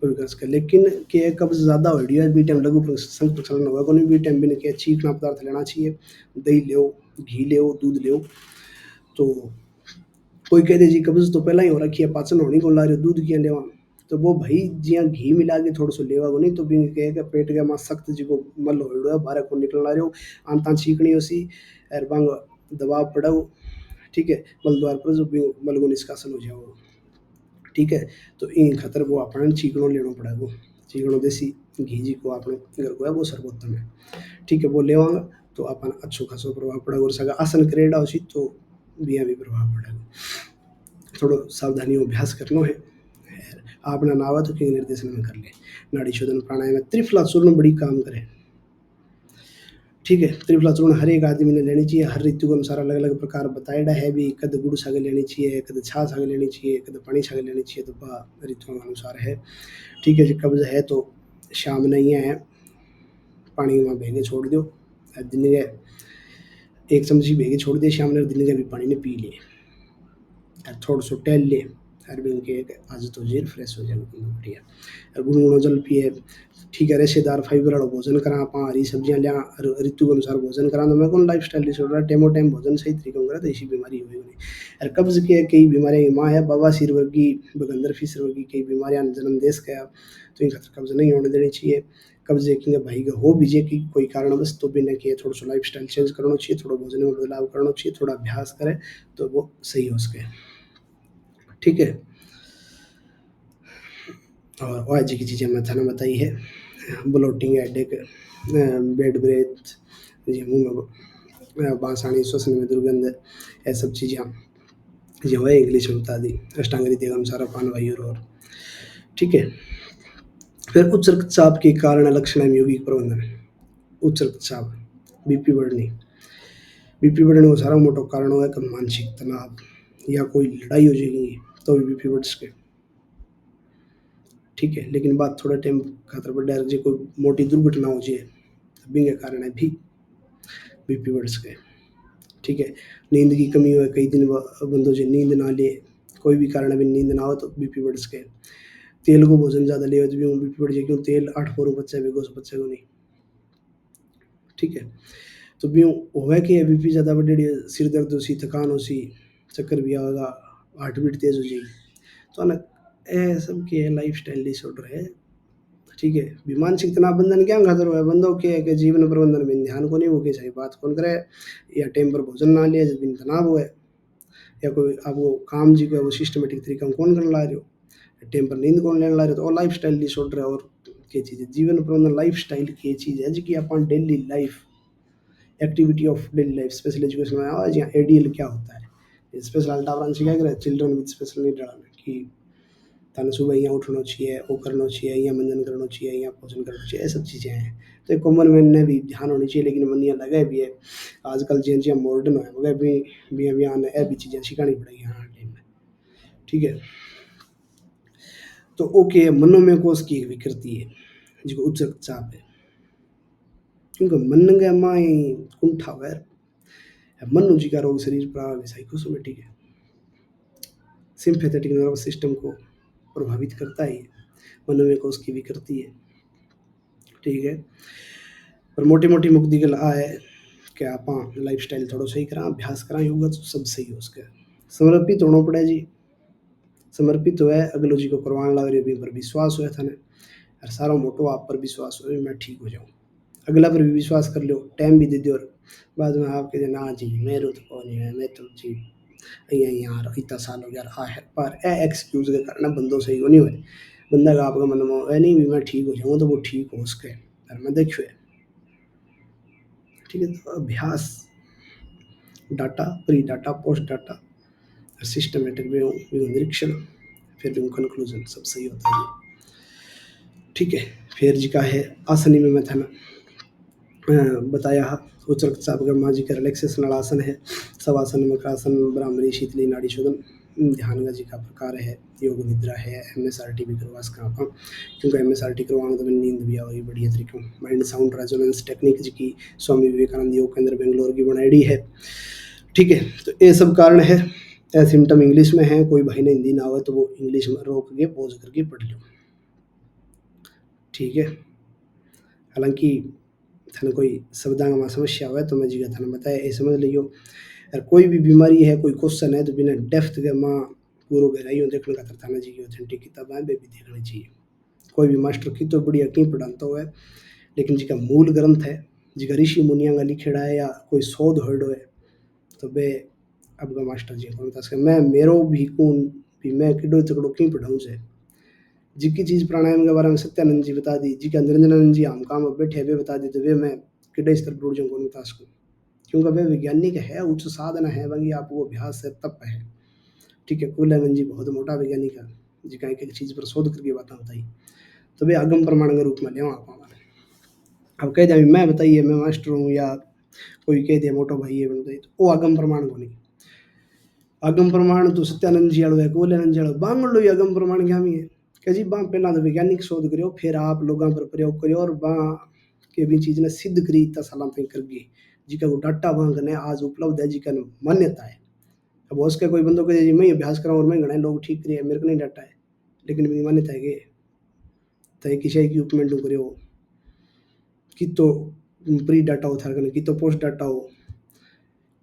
A: वो भी कर सके लेकिन के कब्ज ज़्यादा हो रही है बी टाइम लघु संघ प्रक्षालन होगा कोई बी टाइम भी के चीकना पदार्थ लेना चाहिए दही ले घी ले दूध ले तो कोई कहते जी कब्ज तो पहला ही हो रखी है पाचन होनी को ला रहे दूध किया लेवा तो वो भाई जिया घी मिला के थोड़ा सो लेवा को नहीं तो भी कहे कि पेट के मां सख्त जी को मल हो है बाहर को निकल रहे हो आंता चीकनी हो सी और बांग दबाव पड़ाओ ठीक है मल द्वार पर जो भी मल को निष्कासन हो जाओ ठीक है तो इन खतर वो अपने चीकणों लेना पड़ेगा चीकणों देसी घी जी को अपने घर को है वो सर्वोत्तम है ठीक है वो लेवांगा तो अपन अच्छो खासो प्रभाव पड़ेगा और सगा आसन करेड़ा उसी तो भी प्रभाव पड़ेगा थोड़ा सावधानी अभ्यास करना है आपने नावा तो के निर्देशन में कर ले नाड़ी शोधन प्राणायाम त्रिफला चूर्ण बड़ी काम करे ठीक है त्रिफला चूर्ण हर एक आदमी ने लेनी चाहिए हर ऋतु के अनुसार अलग अलग प्रकार बताया है भी कद गुड़ सागे लेनी चाहिए कद छाछ सागे लेनी चाहिए कद पानी सागे लेनी चाहिए तो ऋतुओं के अनुसार है ठीक है जो कब्ज है तो शाम नहीं है पानी में भेगे छोड़ दो दिन के 1 चमची भेगे छोड़ दिए शाम ने दिन के भी पानी ने पी लिए थोड़ा सो टहल ले अरबिन के आज तो जीर फ्रेश हो जाए बढ़िया गुनगुनो जल पिए ठीक है रेशेदार फाइबर वाला भोजन करा आप हरी सब्जियां लिया ऋतु के अनुसार भोजन करा तो मैं कौन लाइफ स्टाइल डिसऑर्डर टेमो टाइम भोजन सही तरीके से करा तो ऐसी बीमारी हुई नहीं और कब्ज की कई बीमारियां माँ है बवासीर वर्गी बगंदर फिशर वर्गी कई बीमारियां जन्म देश का तो इन खातर कब्ज नहीं होने देनी चाहिए कब्ज कि भाई हो बीजे की कोई कारणवश तो भी नहीं किए थोड़ा सा लाइफ स्टाइल चेंज करना चाहिए थोड़ा भोजन में बदलाव करना चाहिए थोड़ा अभ्यास करें तो वो सही हो सके ठीक है और जी की चीज़ें मैं थाना बताई है ब्लोटिंग, हेडेक, बैड ब्रेथ, जी मुँह में बांस आनी, श्वसन में दुर्गंध, ये सब चीज़ें जो है इंग्लिश में बता दी। अष्टांग रीति के अनुसार अपान वायु और ठीक है। फिर उच्च रक्तचाप के कारण लक्षण एवं यौगिक प्रबंधन। उच्च रक्तचाप, बीपी बढ़नी, बीपी बढ़ने का सारा मोटो कारण है कि मानसिक तनाव या कोई लड़ाई हो जाएगी तो भी बीपी बढ़ सके। ठीक है, लेकिन बात थोड़ा टाइम खातर बढ़ जाए, जो कोई मोटी दुर्घटना हो जाए बिंगे कारण है भी बीपी बढ़ सके। ठीक है, नींद की कमी हो, कई दिन बंदों से नींद ना ले, कोई भी कारण अभी नींद ना हो तो बीपी बढ़ सके। तेल को भोजन ज़्यादा ले तो भी बीपी बढ़ जाए, क्यों तेल 8 बच्चे भी गोश बच्चे को नहीं। ठीक है, तो भी होगा कि बीपी ज़्यादा बढ़ रही, सिर दर्द हो सी, थकान हो सी, चक्कर भी आएगा, हार्ट बीट तेज हो जाएगी, तो ना ये सब की लाइफ स्टाइल डिसऑर्डर है। ठीक है, भी मानसिक तनाव बंधन क्या खातर हुआ है, बंदों के जीवन प्रबंधन में ध्यान को नहीं हो, सही बात कौन करे, या टाइम पर भोजन ना लिया जब बिन तनाव हुआ है, या कोई आपको काम जी को वो सिस्टमेटिक तरीका में कौन करने ला रहे हो, टाइम पर नींद कौन लेने ला रहे हो, तो लाइफ स्टाइल डिसऑर्डर है। और क्या चीज़ है जीवन प्रबंधन, लाइफ स्टाइल की चीज़ है जी अपन daily life activity of daily life. Special education में आज यहाँ एडीएल क्या होता है, स्पेशल अल्टावरन क्या करे, चिल्ड्रन विद स्पेशल नीड कि तने सुबह यहाँ उठना चाहिए, वो करना चाहिए, यहाँ मंजन करना चाहिए, यहाँ भोजन करना चाहिए, ये सब चीज़ें हैं। तो ये कॉमन मैन ने भी ध्यान होनी चाहिए, लेकिन मन यहाँ लगे भी है आजकल जिन जिन मॉडर्न है मगर भी अभी आने ये भी चीज़ें सिखानी पड़ेगी हाँ टाइम में। ठीक है, तो ओके, मनोमेकोस की एक विकृति है जिसको उच्च रक्तचाप है, क्योंकि मन के माई कुंठा वैर मन जी का रोग शरीर प्रारंभ साइकोसोमेटिक है, सिंपैथेटिक नर्वस सिस्टम को प्रभावित करता है, मनोमेकोस की विकृति है। ठीक है, पर मोटी मोटी मुक्ति के ला है कि आप लाइफ स्टाइल थोड़ा सही करा, अभ्यास करा, योगा तो सब सही हो उसके। समर्पित होना पड़े जी, समर्पित हो है अगलो जी को करवाने लग रही पर विश्वास हो था ने, और सारा मोटो आप पर विश्वास हो मैं ठीक हो जाऊँ, अगला पर भी विश्वास कर लो, टाइम भी दे दो, और बाद में आप कहते ना जी मेरे तो कौन है, मैं तो जी यार इतना साल हो गया आ है, पर ए एक्सक्यूज के कारण बंदों सही हो नहीं हुए, बंदा का आपका मन में नहीं भी मैं ठीक हो जाऊँ तो वो ठीक हो उसके घर में देखिए। ठीक है, तो अभ्यास, data, pre data, post data, systematic view, निरीक्षण, फिर भी कंक्लूजन सब सही होता है। ठीक है, फिर जी का है आसनी में मैथन बताया उच्च रक्तचाप ब्रह्मा जी का रिलैक्सेशन वाला आसन है, शवासन, मकरासन, ब्राह्मणी, शीतली, नाड़ी शोधन, ध्यान का जी का प्रकार है, योग निद्रा है, MSRT भी करवा सका आप, क्योंकि MSRT करवाना तो नींद भी आएगी बढ़िया तरीके माइंड साउंड रेजोनेंस टेक्निक जी की स्वामी विवेकानंद योग केंद्र बेंगलोर की बनाई है। ठीक है, तो ये सब कारण है, सिम्टम इंग्लिश में है, कोई भाई ने हिंदी ना हो तो वो इंग्लिश में रोक के पॉज करके पढ़ लो। ठीक है, हालांकि थाने कोई शब्दांग में समस्या हुआ तो मैं जी का थाने बताया ये समझ लियो, और कोई भी बीमारी है, कोई क्वेश्चन है तो बिना डेप्थ के माँ पूरा गहराइयों देखने का थाना जी की ऑथेंटिक किताबें भी देखनी चाहिए। कोई भी मास्टर की तो बढ़िया क्यों पढ़ाता हुआ है, लेकिन जी का मूल ग्रंथ है, जी का ऋषि मुनिया का लिखेड़ा है या कोई शोध होड़ो है, तो वे अब का मास्टर जी को मैं मेरो भी कौन भी मैं किडो तकड़ो क्यों पढ़ाऊँ से, जी की चीज़ प्राणायाम के बारे में सत्यानंद जी बता दी, जी का निरंजनानंद जी हम काम बैठे वे बता दी, तो वे मैं किडे स्तर पर उड़ जाऊँ कौन बता सकूँ, क्योंकि वे वैज्ञानिक है, उच्च साधन है, बाकी आप वो अभ्यास है तप है। ठीक है, कुलानंद जी बहुत मोटा वैज्ञानिक है, जी का एक चीज़ पर शोध करके बातें बताई, तो वे आगम प्रमाण के रूप में ले आप हमारे। अब कह दिया मैं बताइए मैं मास्टर हूँ, या कोई कह दिया मोटो भाई है बताइए, तो वो आगम प्रमाण को नहीं, आगम प्रमाण तो सत्यानंद जी वालों है, कुलानंद जी वालों बांग लो, आगम प्रमाण क्या है कि जी बाँ पहला तो वैज्ञानिक शोध करो, फिर आप लोगों पर प्रयोग करो, और बाँ के भी चीज़ ने सिद्ध करी इतना साल तक करके, जी का वो डाटा वहाँ कने आज उपलब्ध है, जी का मान्यता है। अब उसका कोई बंदों के जी मैं अभ्यास कराऊँ और मैं घने लोग ठीक करे, मेरे को नहीं डाटा है, लेकिन मेरी मान्यता है कि तय किसी की उपमेंट करे हो कि तो प्री डाटा हो थार कने, कि तो पोस्ट डाटा हो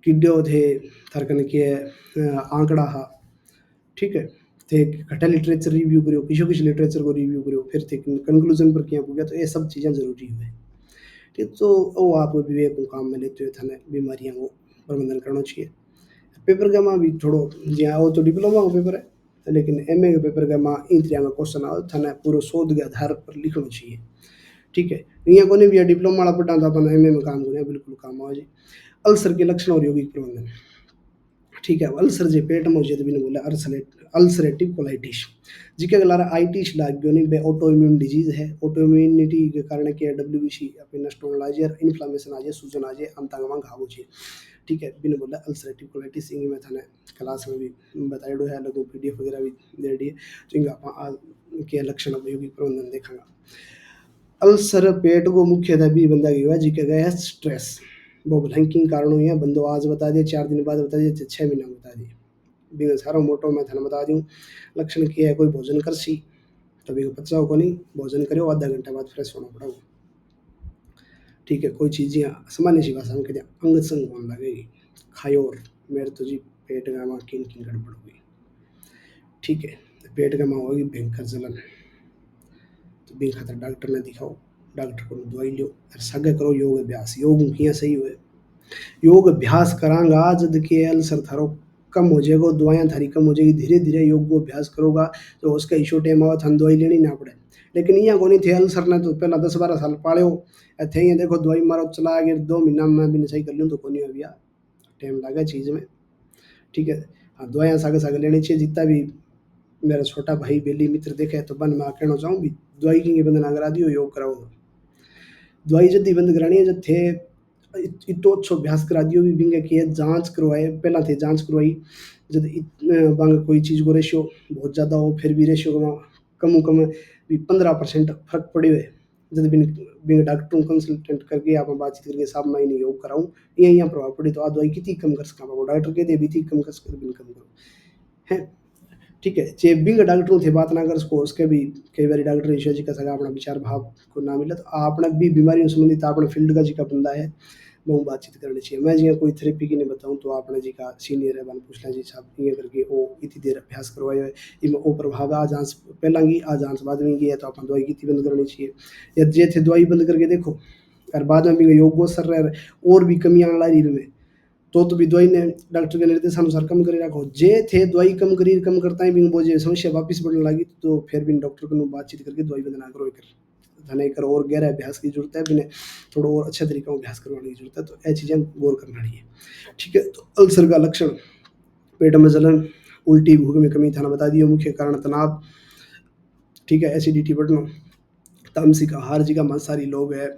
A: किड्यो थे थार कने के आंकड़ा हा। ठीक है, थे घटा लिटरेचर रिव्यू करो, किसी लिटरेचर को रिव्यू करो, फिर थे कंक्लूजन पर क्या हो गया, तो ये सब चीज़ें जरूरी हुए। ठीक, तो वो आप विवेक को काम में लेते हुए थाने बीमारियां को प्रबंधन करना चाहिए। पेपर का माँ भी थोड़ो जहाँ वो तो डिप्लोमा का पेपर है, लेकिन MA के पेपर का माँ इन तरह का क्वेश्चन आओ थाने पूरा शोध के आधार पर लिखना चाहिए। ठीक है। यहाँ को भी डिप्लोमा वाला पढ़ा तो अपन एमए में काम करें बिल्कुल काम आओ जी। अल्सर के लक्षण और यौगिक प्रबंधन। ठीक है, अल्सर जे पेट में हो जाए तो बिना बोले अल्सरेटिव कोलाइटिस जिके गलारा आइटिस लाग्यो नहीं बे ऑटो इम्यून डिजीज है। ऑटो इम्यूनिटी के कारण के डब्ल्यूबीसी अपने नष्ट होने लाजे और इन्फ्लामेशन आ जाए, सूजन आ जाए, अंतांग में घाव हो जाए। ठीक है, बिना बोला अल्सरेटिव कोलाइटिस इंग में थाने क्लास में भी बताइडो है, लोगों पीडीएफ वगैरह भी दे दी है। तो इंगा आप के लक्षण यौगिक प्रबंधन देखेंगे। अल्सर पेट को मुख्यतः भी बंदा हुआ जी का गया है स्ट्रेस। वो भयंकर कारण हुई है, बंदो आज बता दिए, 4 दिन बाद बता दिए, 6 महीना बता दिए। बिना सारा मोटो मैं थाने बता दूँ लक्षण क्या है। कोई भोजन कर सी तभी को पचाओ को नहीं, भोजन करो आधा घंटा बाद फ्रेश होना पड़ा। ठीक है, कोई चीज़ें सामान्य सी भाषा में कहते हैं अंग संग होने लगेगी। खायो और मेरे तो जी पेट का माँ किन किन गड़बड़ हुई। ठीक है, पेट का माँ होगी भयंकर जलन, तो बी खातर डॉक्टर ने दिखाओ, डॉक्टर को दवाई लो और सगे करो योग अभ्यास। योग किया सही हुए, योग अभ्यास करांगा जद के अल्सर थारो कम हो जाएगा, दवाइयाँ थारी कम हो जाएगी। धीरे धीरे योग को अभ्यास करोगा तो उसका इशू टाइम आवा थान दवाई लेनी ना पड़े। लेकिन यहाँ को नहीं थे अल्सर ने तो पहला 10-12 साल पाले हो थे, ये देखो दवाई मारो चला गया 2 महीना में भी सही कर लूँ तो कोई नहीं हो गया, टाइम लगा चीज़ में। ठीक है, हाँ दवाइयाँ सागे सागे लेनी चाहिए। जितना भी मेरा छोटा भाई बेली मित्र देखे तो बन मैं कहना चाहूँ भी दवाई की बंद ना करा दियो, योग कराओ। दवाई जल्दी बंद करानी है जब थे इतो अच्छो अभ्यास करा दियो भी बिंगे की जांच करवाए, पहला थे जांच करवाई जब बांग कोई चीज़ को रेशियो बहुत ज़्यादा हो, फिर भी रेशियो कम भी 15% फर्क पड़े हुए जब बिन बिन डॉक्टर कंसल्टेंट करके आप बातचीत करके साहब मैं नहीं योग कराऊँ यहाँ प्रभाव पड़े तो आ दवाई कितनी कम कर सका डॉक्टर कहते भी कम कर सक बिन कम करो है। ठीक है, जे बिंग डॉक्टरों थे बात ना कर सको उसके भी कई बार डॉक्टर ईश्वर जी का सगा अपना विचार भाव को ना मिले तो आपने भी बीमारियों संबंधित अपने फील्ड का जी का बंदा है वो बातचीत करनी चाहिए। मैं जी कोई थेरेपी की नहीं बताऊँ तो आपने जी का सीनियर है बन पूछना जी साहब ये करके वो इतनी देर अभ्यास करवाए हुए इनमें वो प्रभाव आ जांच पहला की आ जांच बाद में की है तो अपन दवाई कितनी बंद करनी चाहिए या जे थे दवाई बंद करके देखो और बाद में भी योग सर रहे और भी कमियां ला रही में तो भी दवाई ने डॉक्टर के निर्देशानुसार कम करे रखो। जे थे दवाई कम करी कम करता है भी बोझे समस्या वापस बढ़ने लगी तो फिर भी डॉक्टर को बातचीत करके दवाई बंद ना करो कर धने कर और गहरा अभ्यास की जरूरत है बिना थोड़ा और अच्छे तरीके का अभ्यास करवाने की जरूरत है। तो ये चीज़ें गौर करना है। ठीक है, तो अल्सर का लक्षण पेट में जलन, उल्टी, भूख में कमी थाना बता दियो, मुख्य कारण तनाव। ठीक है, एसिडिटी बढ़ना, तामसिक आहार जी का मांसाहारी लोग है।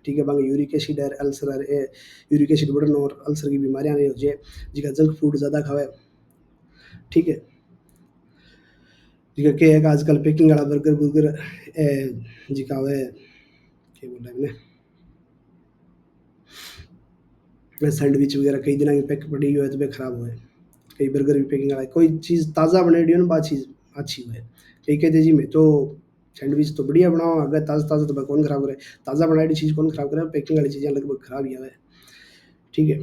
A: ठीक है, बांगे यूरिक एसिड है अल्सर है, यूरिक एसिड बढ़ना और अल्सर की बीमारियां नहीं हो जाए जिका जंक फूड ज़्यादा खावे। ठीक है, जिका के है आजकल पैकिंग वाला बर्गर बुर्गर जिका वे क्या बोल रहे हैं सैंडविच वगैरह कई दिन की पैक पड़ी हुई है तो वे खराब हुए। कई बर्गर भी पैकिंग वाला कोई चीज़ ताज़ा बना दी हो ना बात चीज़ अच्छी हुए। कई कहते जी मैं तो सैंडविच तो बढ़िया बनाओ अगर ताज़ा ताज़ा तो मैं कौन खराब करे, ताज़ा बनाई चीज़ कौन खराब करे, पैकिंग वाली चीज़ें लगभग खराब ही आवे। ठीक है,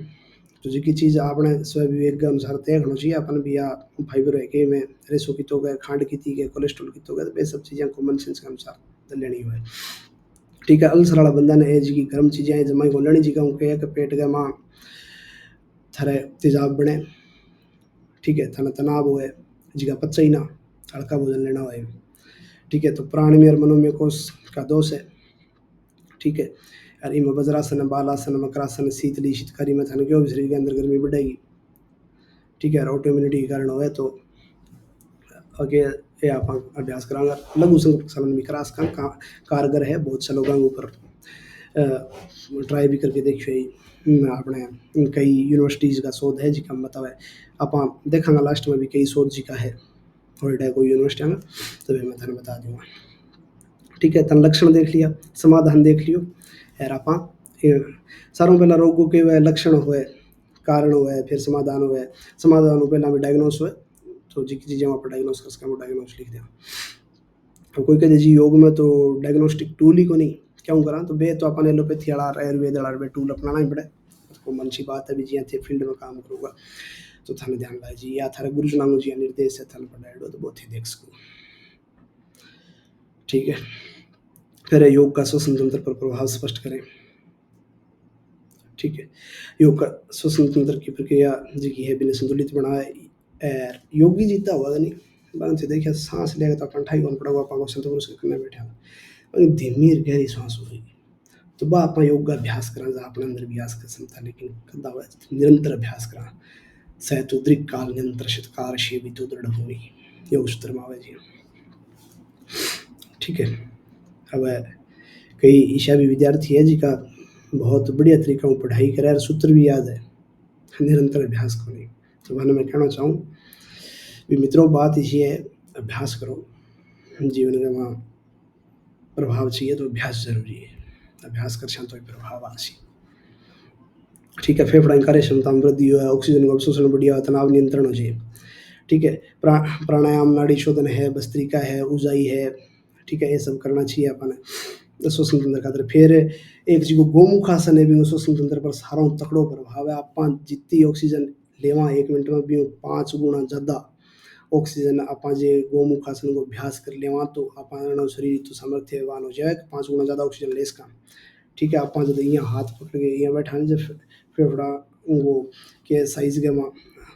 A: तो जी की चीज़ आपने स्वयं विवेक के अनुसार तय होना चाहिए अपन भी या फाइबर है के में रेसो की तो गए खांड की थी गए कोलेस्ट्रॉल की तो गए तो ये सब चीज़ें कॉमन सेंस के अनुसार लेनी हुए। ठीक है, अल्सर वाला बंदा ने जी की गर्म चीज़ें जमाई को लेनी जी का पेट का माँ थरे तेजाब बने। ठीक है, थाना तनाव हुए जी का पच्चा ही ना हल्का भोजन लेना हुए। ठीक है, तो प्राणमय और मनोमय कोष का दोष है। ठीक है, और इनमें वज्रासन, बालासन, मकरासन, शीतली शीतकारी में थाने क्यों शरीर के अंदर गर्मी बढ़ेगी। ठीक है, ऑटोइम्यूनिटी के कारण हुए तो आगे ये आप अभ्यास करांगा। लघु संपर्क सालन भी करा सका कारगर है बहुत से लोगों के ऊपर ट्राई भी करके देखिए। अपने कई यूनिवर्सिटीज़ का शोध है जिका मतलब है आप देखेंगे लास्ट में भी कई शोध जी का है हॉलीडे कोई यूनिवर्सिटी में तो मैं थाने बता दूंगा। ठीक है, तन लक्षण देख लिया, समाधान देख लियो यार आप सारों पहला रोगों के वह लक्षण हुए, कारण हुए, फिर समाधान हुए। समाधान हो पहला भी डायग्नोस हुए तो जी की चीज़ें वहाँ पर डायग्नोस कर सकें वो डायग्नोस लिख दिया। अब कोई कहते जी योग में तो डायग्नोस्टिक टूल ही को नहीं क्यों करा तो बे तो अपन एलोपैथी वाला आयुर्वेद वाला बे टूल अपनाना ही पड़े। तो मन सी बात है भी जी थे फील्ड में काम करूँगा तो थाने ध्यान लाए जी या थारे गुरु नाम जी निर्देश है थाने पढ़ाएडो तो बहुत ही देख सको। ठीक है, फिर योग का श्वसन तंत्र पर प्रभाव स्पष्ट करें। ठीक है, योग का श्वसन तंत्र की प्रक्रिया जी की है बिना संतुलित बनाए और योगी जीता हुआ नहीं बांध से देखिए सांस लेगा तो अपन ठाई कौन पड़ा हुआ पागो संत पुरुष करने बैठा और धीमी गहरी सांस होगी तो बा आप योग का अभ्यास करा जा अपने अंदर भी आस कर क्षमता लेकिन कदा हुआ निरंतर अभ्यास करा सहतु दृक काल निरंतर शतकार शिव तो दृढ़ भूमि योग सूत्र में आवे जी। ठीक है। अब कई ईशा भी विद्यार्थी है जिनका बहुत बढ़िया तरीका से पढ़ाई करे और सूत्र भी याद है निरंतर अभ्यास को नहीं। तो मैंने मैं कहना चाहूँ भी मित्रों बात इसी है अभ्यास करो जीवन का वहाँ प्रभाव चाहिए तो अभ्यास जरूरी है अभ्यास कर तो प्रभाव आसी। ठीक है। फेफड़ा की कार्य क्षमता में वृद्धि हो है ऑक्सीजन का अवशोषण बढ़िया तनाव नियंत्रण हो जाए। ठीक है। प्राणायाम नाड़ी शोधन है भस्त्रिका है ऊंचाई है। ठीक है। ये सब करना चाहिए अपन श्वसन तंत्र खातर। फिर एक जो गोमुख आसन है भी श्वसन तंत्र पर सारों तकड़ो प्रभाव है। आप जितनी ऑक्सीजन लेवा 1 मिनट में भी 5 गुना ज़्यादा ऑक्सीजन आप जे गोमुख आसन को अभ्यास कर लेवा तो अपन शरीर तो सामर्थ्यवान हो जाए 5 गुना ज़्यादा ऑक्सीजन ले इसका। ठीक है। आप जब यहाँ हाथ पकड़ के यहाँ बैठा जब फेफड़ा वो के साइज के वहाँ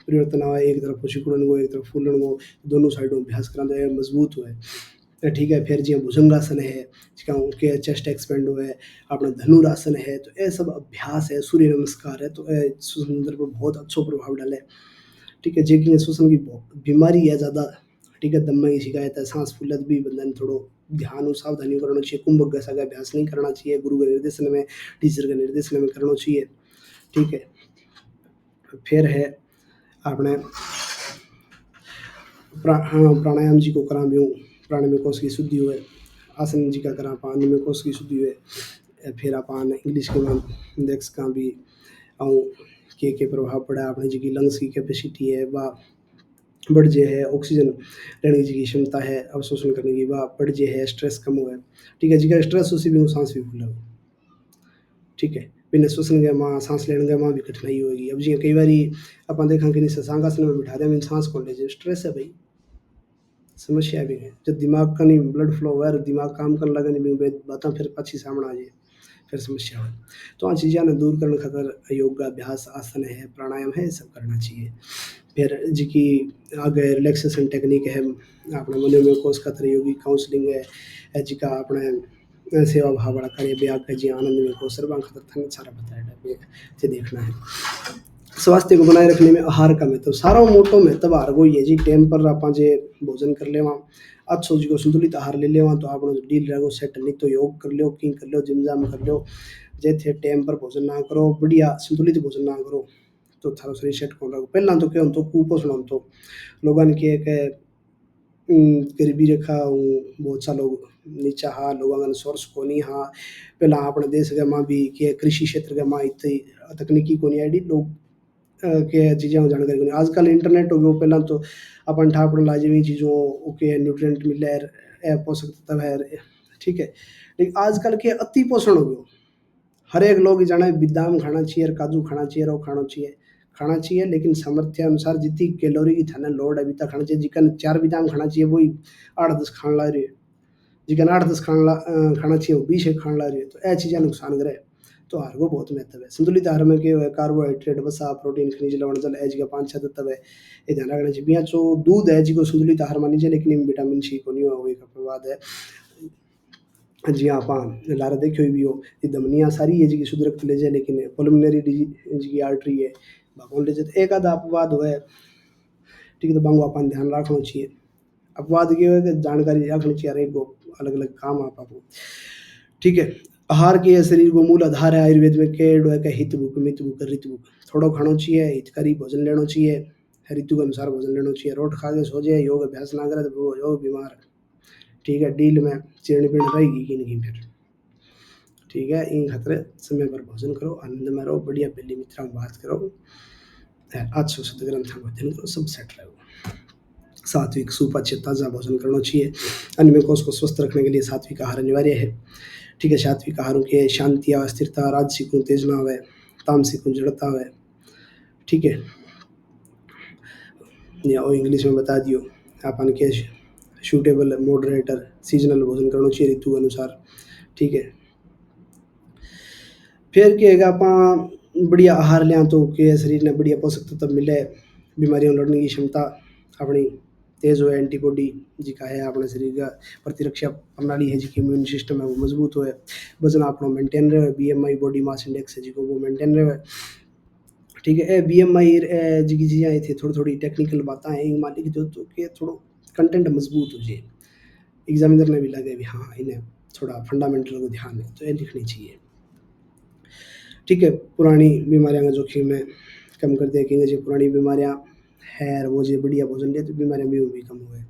A: परिवर्तन आवा एक तरफ सिकुड़न को एक तरफ फूलन को दोनों साइडों अभ्यास करा जाए मजबूत हुए। ठीक है। फिर जी भुजंगासन है जिसका उनके चेस्ट एक्सपेंड हुआ है अपना धनुरासन है तो ये सब अभ्यास है सूर्य नमस्कार है तो सुंदर पर बहुत अच्छा प्रभाव डाले। ठीक है। जे की श्वसन की बीमारी है ज़्यादा। ठीक है। दम्मा की शिकायत है सांस फूलत भी बंधन थोड़ो ध्यान और सावधानी करना चाहिए कुंभक घसा का अभ्यास नहीं करना चाहिए गुरु के निर्देशन में टीचर के निर्देशन में करना चाहिए। ठीक है। फिर है आपने प्राणायाम जी को करा भी प्राण में कोष की शुद्धि हुए आसन जी का करा पानी में कोष की शुद्धि हुए। फिर अपन इंग्लिश के नाम देख का भी और के प्रभाव पड़ा अपने जी की लंग्स की कैपेसिटी है वह बढ़ जे है ऑक्सीजन लेने की क्षमता है अवशोषण करने की वह बढ़ जे है स्ट्रेस कम हुआ है। ठीक है। जिका स्ट्रेस उसी भी सांस भी फूला। ठीक है। बिना श्वसन के माँ सांस लेने के माँ भी कठिनाई होगी। अब जी कई बार अपन देखा कि शशांकासन में बिठा दें सांस कौन ले स्ट्रेस है भाई समस्या भी है जब दिमाग का नहीं ब्लड फ्लो हुआ है दिमाग काम करने लगा नहीं बातें फिर पक्षी सामने आ जाए फिर समस्या हो। तो हाँ चीज़ें ने दूर करने खातर योग अभ्यास आसन है प्राणायाम है सब करना चाहिए। फिर जी की आगे रिलैक्सेशन टेक्निक है अपने मनोमय कोष खातर योगी काउंसलिंग है जी का अपने सेवा भाव वाला कार्य ब्याग का जी आनंद में को सर्वांग खातर थंग सारा बताया थे देखना है। स्वास्थ्य को बनाए रखने में आहार का महत्व सारा मोटो महत्व आहार को ये जी टाइम पर आप जे भोजन कर ले अच्छो जी को संतुलित आहार ले ले तो आप डील रहो सेट नहीं तो योग कर लो किंग कर लो जिम जाम कर लो जे थे टाइम पर भोजन ना करो बढ़िया संतुलित भोजन ना करो तो थारो शरीर सेट कौन रहो। पहला तो क्या तो कुपोषण तो लोगों के गरीबी रेखा बहुत सा लोग नीचा हाँ लोगों सोर्स को नहीं हाँ पहला अपने देश के माँ भी के कृषि क्षेत्र के माँ इतनी तकनीकी को नहीं आई लोग के चीज़ें जानकारी को आजकल इंटरनेट हो गया पहला तो अपन ठापड़ लाजमी चीज़ों के न्यूट्रिएंट मिले पोषक तत्व है। ठीक है। लेकिन आजकल के अति पोषण हो गयो हर एक लोग जाने बादाम खाना चाहिए काजू खाना चाहिए रो खाना चाहिए लेकिन सामर्थ्य अनुसार जितनी कैलोरी की थाना लोड है अभी तक खाना चाहिए जिकन 4 बादाम खाना चाहिए वही 8-10 खान ला रही है जिकन 8-10 खाना चाहिए वो 20 एक खान ला रही है तो यह चीज़ें नुकसान करे। तो आहार को बहुत महत्व है संतुलित आहार में के कार्बोहाइड्रेट वसा प्रोटीन खनिज लवण जल एज का 5-6 तत्व है ये ध्यान रखना चाहिए। बिया जो दूध है जिको संतुलित आहार मानी चाहिए लेकिन विटामिन सी को नहीं हुआ का प्रभाव है। जी हाँ आप लारा देखी हुई भी हो ये धमनियाँ सारी है जी की शुद्ध रक्त ले जाए लेकिन पल्मोनरी जी की आर्टरी है भगवान ले जाए एक आधा अपवाद हुआ है। ठीक है। तो बांगो अपन ध्यान रखना चाहिए अपवाद ये है कि जानकारी रखनी चाहिए हर एक को अलग अलग काम आप आपको। ठीक है। आहार के शरीर को मूल आधार है आयुर्वेद में केड़ है हित भूख मित भूख ऋतु भूख थोड़ो खाना चाहिए हितकारी भोजन लेना चाहिए ऋतु के अनुसार भोजन लेना चाहिए रोट खा के सो जाए योग अभ्यास ना करे तो योग बीमार। ठीक है। डील में चीर्ण पीण रहेगी कि नहीं फिर। ठीक है। इन खतरे समय पर भोजन करो आनंद में रहो बढ़िया पहली मित्रा बात करो आज शुद्ध ग्रंथ अध्ययन करो सब सेट रहो। सात्विक सुपाच्य ताजा भोजन करना चाहिए अन्य में कोष को स्वस्थ रखने के लिए सात्विक आहार अनिवार्य है। ठीक है। सात्विक आहारों के शांति अस्थिरता राजसिक तेजना हुए तामसिक जड़ता हुए। ठीक है। या और इंग्लिश में बता दियो अपन के सूटेबल मॉडरेटर सीजनल भोजन करना चाहिए ऋतु अनुसार। ठीक है। फिर क्या है आप बढ़िया आहार लिया तो के शरीर ने बढ़िया पोषक तत्व मिले बीमारियों लड़ने की क्षमता अपनी तेज हो, एंटीबॉडी जी का है अपने शरीर का प्रतिरक्षा प्रणाली है, जी इम्यून सिस्टम है वो मजबूत हो, वजन अपना मेंटेन रहे, BMI बॉडी मास इंडेक्स है जी वो मेंटेन रहे। ठीक है, BMI जी की चीज़ें आई थी, थोड़ी थोड़ी टेक्निकल बातें हैं मान ली जो तो कि थोड़ा कंटेंट मजबूत हो जाए, एग्जामिनर ने भी लगे भी हाँ इन्हें थोड़ा फंडामेंटल को ध्यान है तो ये लिखनी चाहिए। ठीक है, पुरानी बीमारियां का जोखिम है कम कर देखेंगे जो पुरानी बीमारियां है वो जो बढ़िया भोजन ले तो बीमारियां भी कम हुए।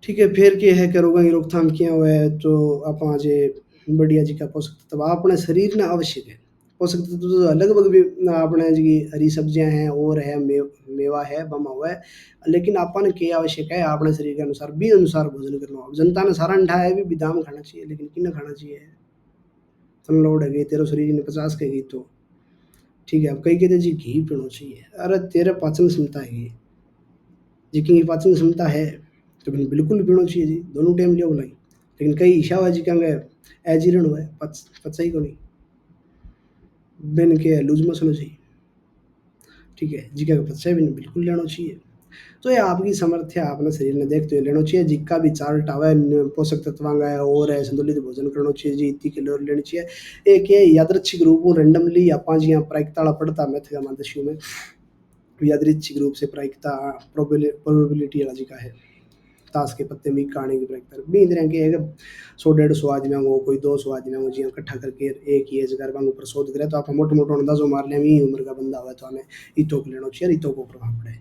A: ठीक है, फिर क्या है कि रोगों की रोकथाम किया हुआ है तो आप जे बढ़िया जी का पोषक तत्व अपने शरीर ने आवश्यक है। पोषक तत्व तो लगभग भी अपने जी हरी सब्जियां हैं और है मेवा है बमा हुआ है, लेकिन अपन के आवश्यक है अपने शरीर के अनुसार भी अनुसार भोजन करना। जनता ने सारा अंठा है भी दाम खाना चाहिए, लेकिन किन खाना चाहिए तन लोड है गई तेरे शरीर ने 50 के गई तो ठीक है। अब कई कहते जी घी पीना चाहिए, अरे तेरे पाचन क्षमता है जी की पाचन क्षमता है तो फिर बिल्कुल पीना चाहिए जी, दोनों टाइम लियो बोलाई। लेकिन कई हिसाब है जी कहेंगे एजीर्ण हुआ है पचा ही को नहीं बिन के लूज मोशन हो चाहिए। ठीक है जी का पचा भी नहीं बिल्कुल लेना चाहिए। तो ये आपकी सामर्थ्य अपने शरीर ने देखते हुए लेना चाहिए, जिक्का भी चार्ट आवे पोषक तत्वां का है और है संतुलित भोजन करना चाहिए जी, इतनी कैलोरी लेनी चाहिए। एक ये यादृच्छिक रूप में रेंडमली आपा जी प्रायिकता पड़ता मैथ का मानदस्यु में यादृच्छिक रूप से प्रायिकता प्रोबेबिलिटी वाला जी का है ताश के पत्ते में कहानी की प्रैक्टर भी तरह के है 100 150 आदमियों को कोई 200 आदमियों को जी इकट्ठा करके एक ही एज कर ऊपर शोध करे तो आप मोटे मोटे अंदाजों मार लें भी उम्र का बंदा हुआ तो हमें इतो को लेना चाहिए, इतो को प्रभाव पड़े।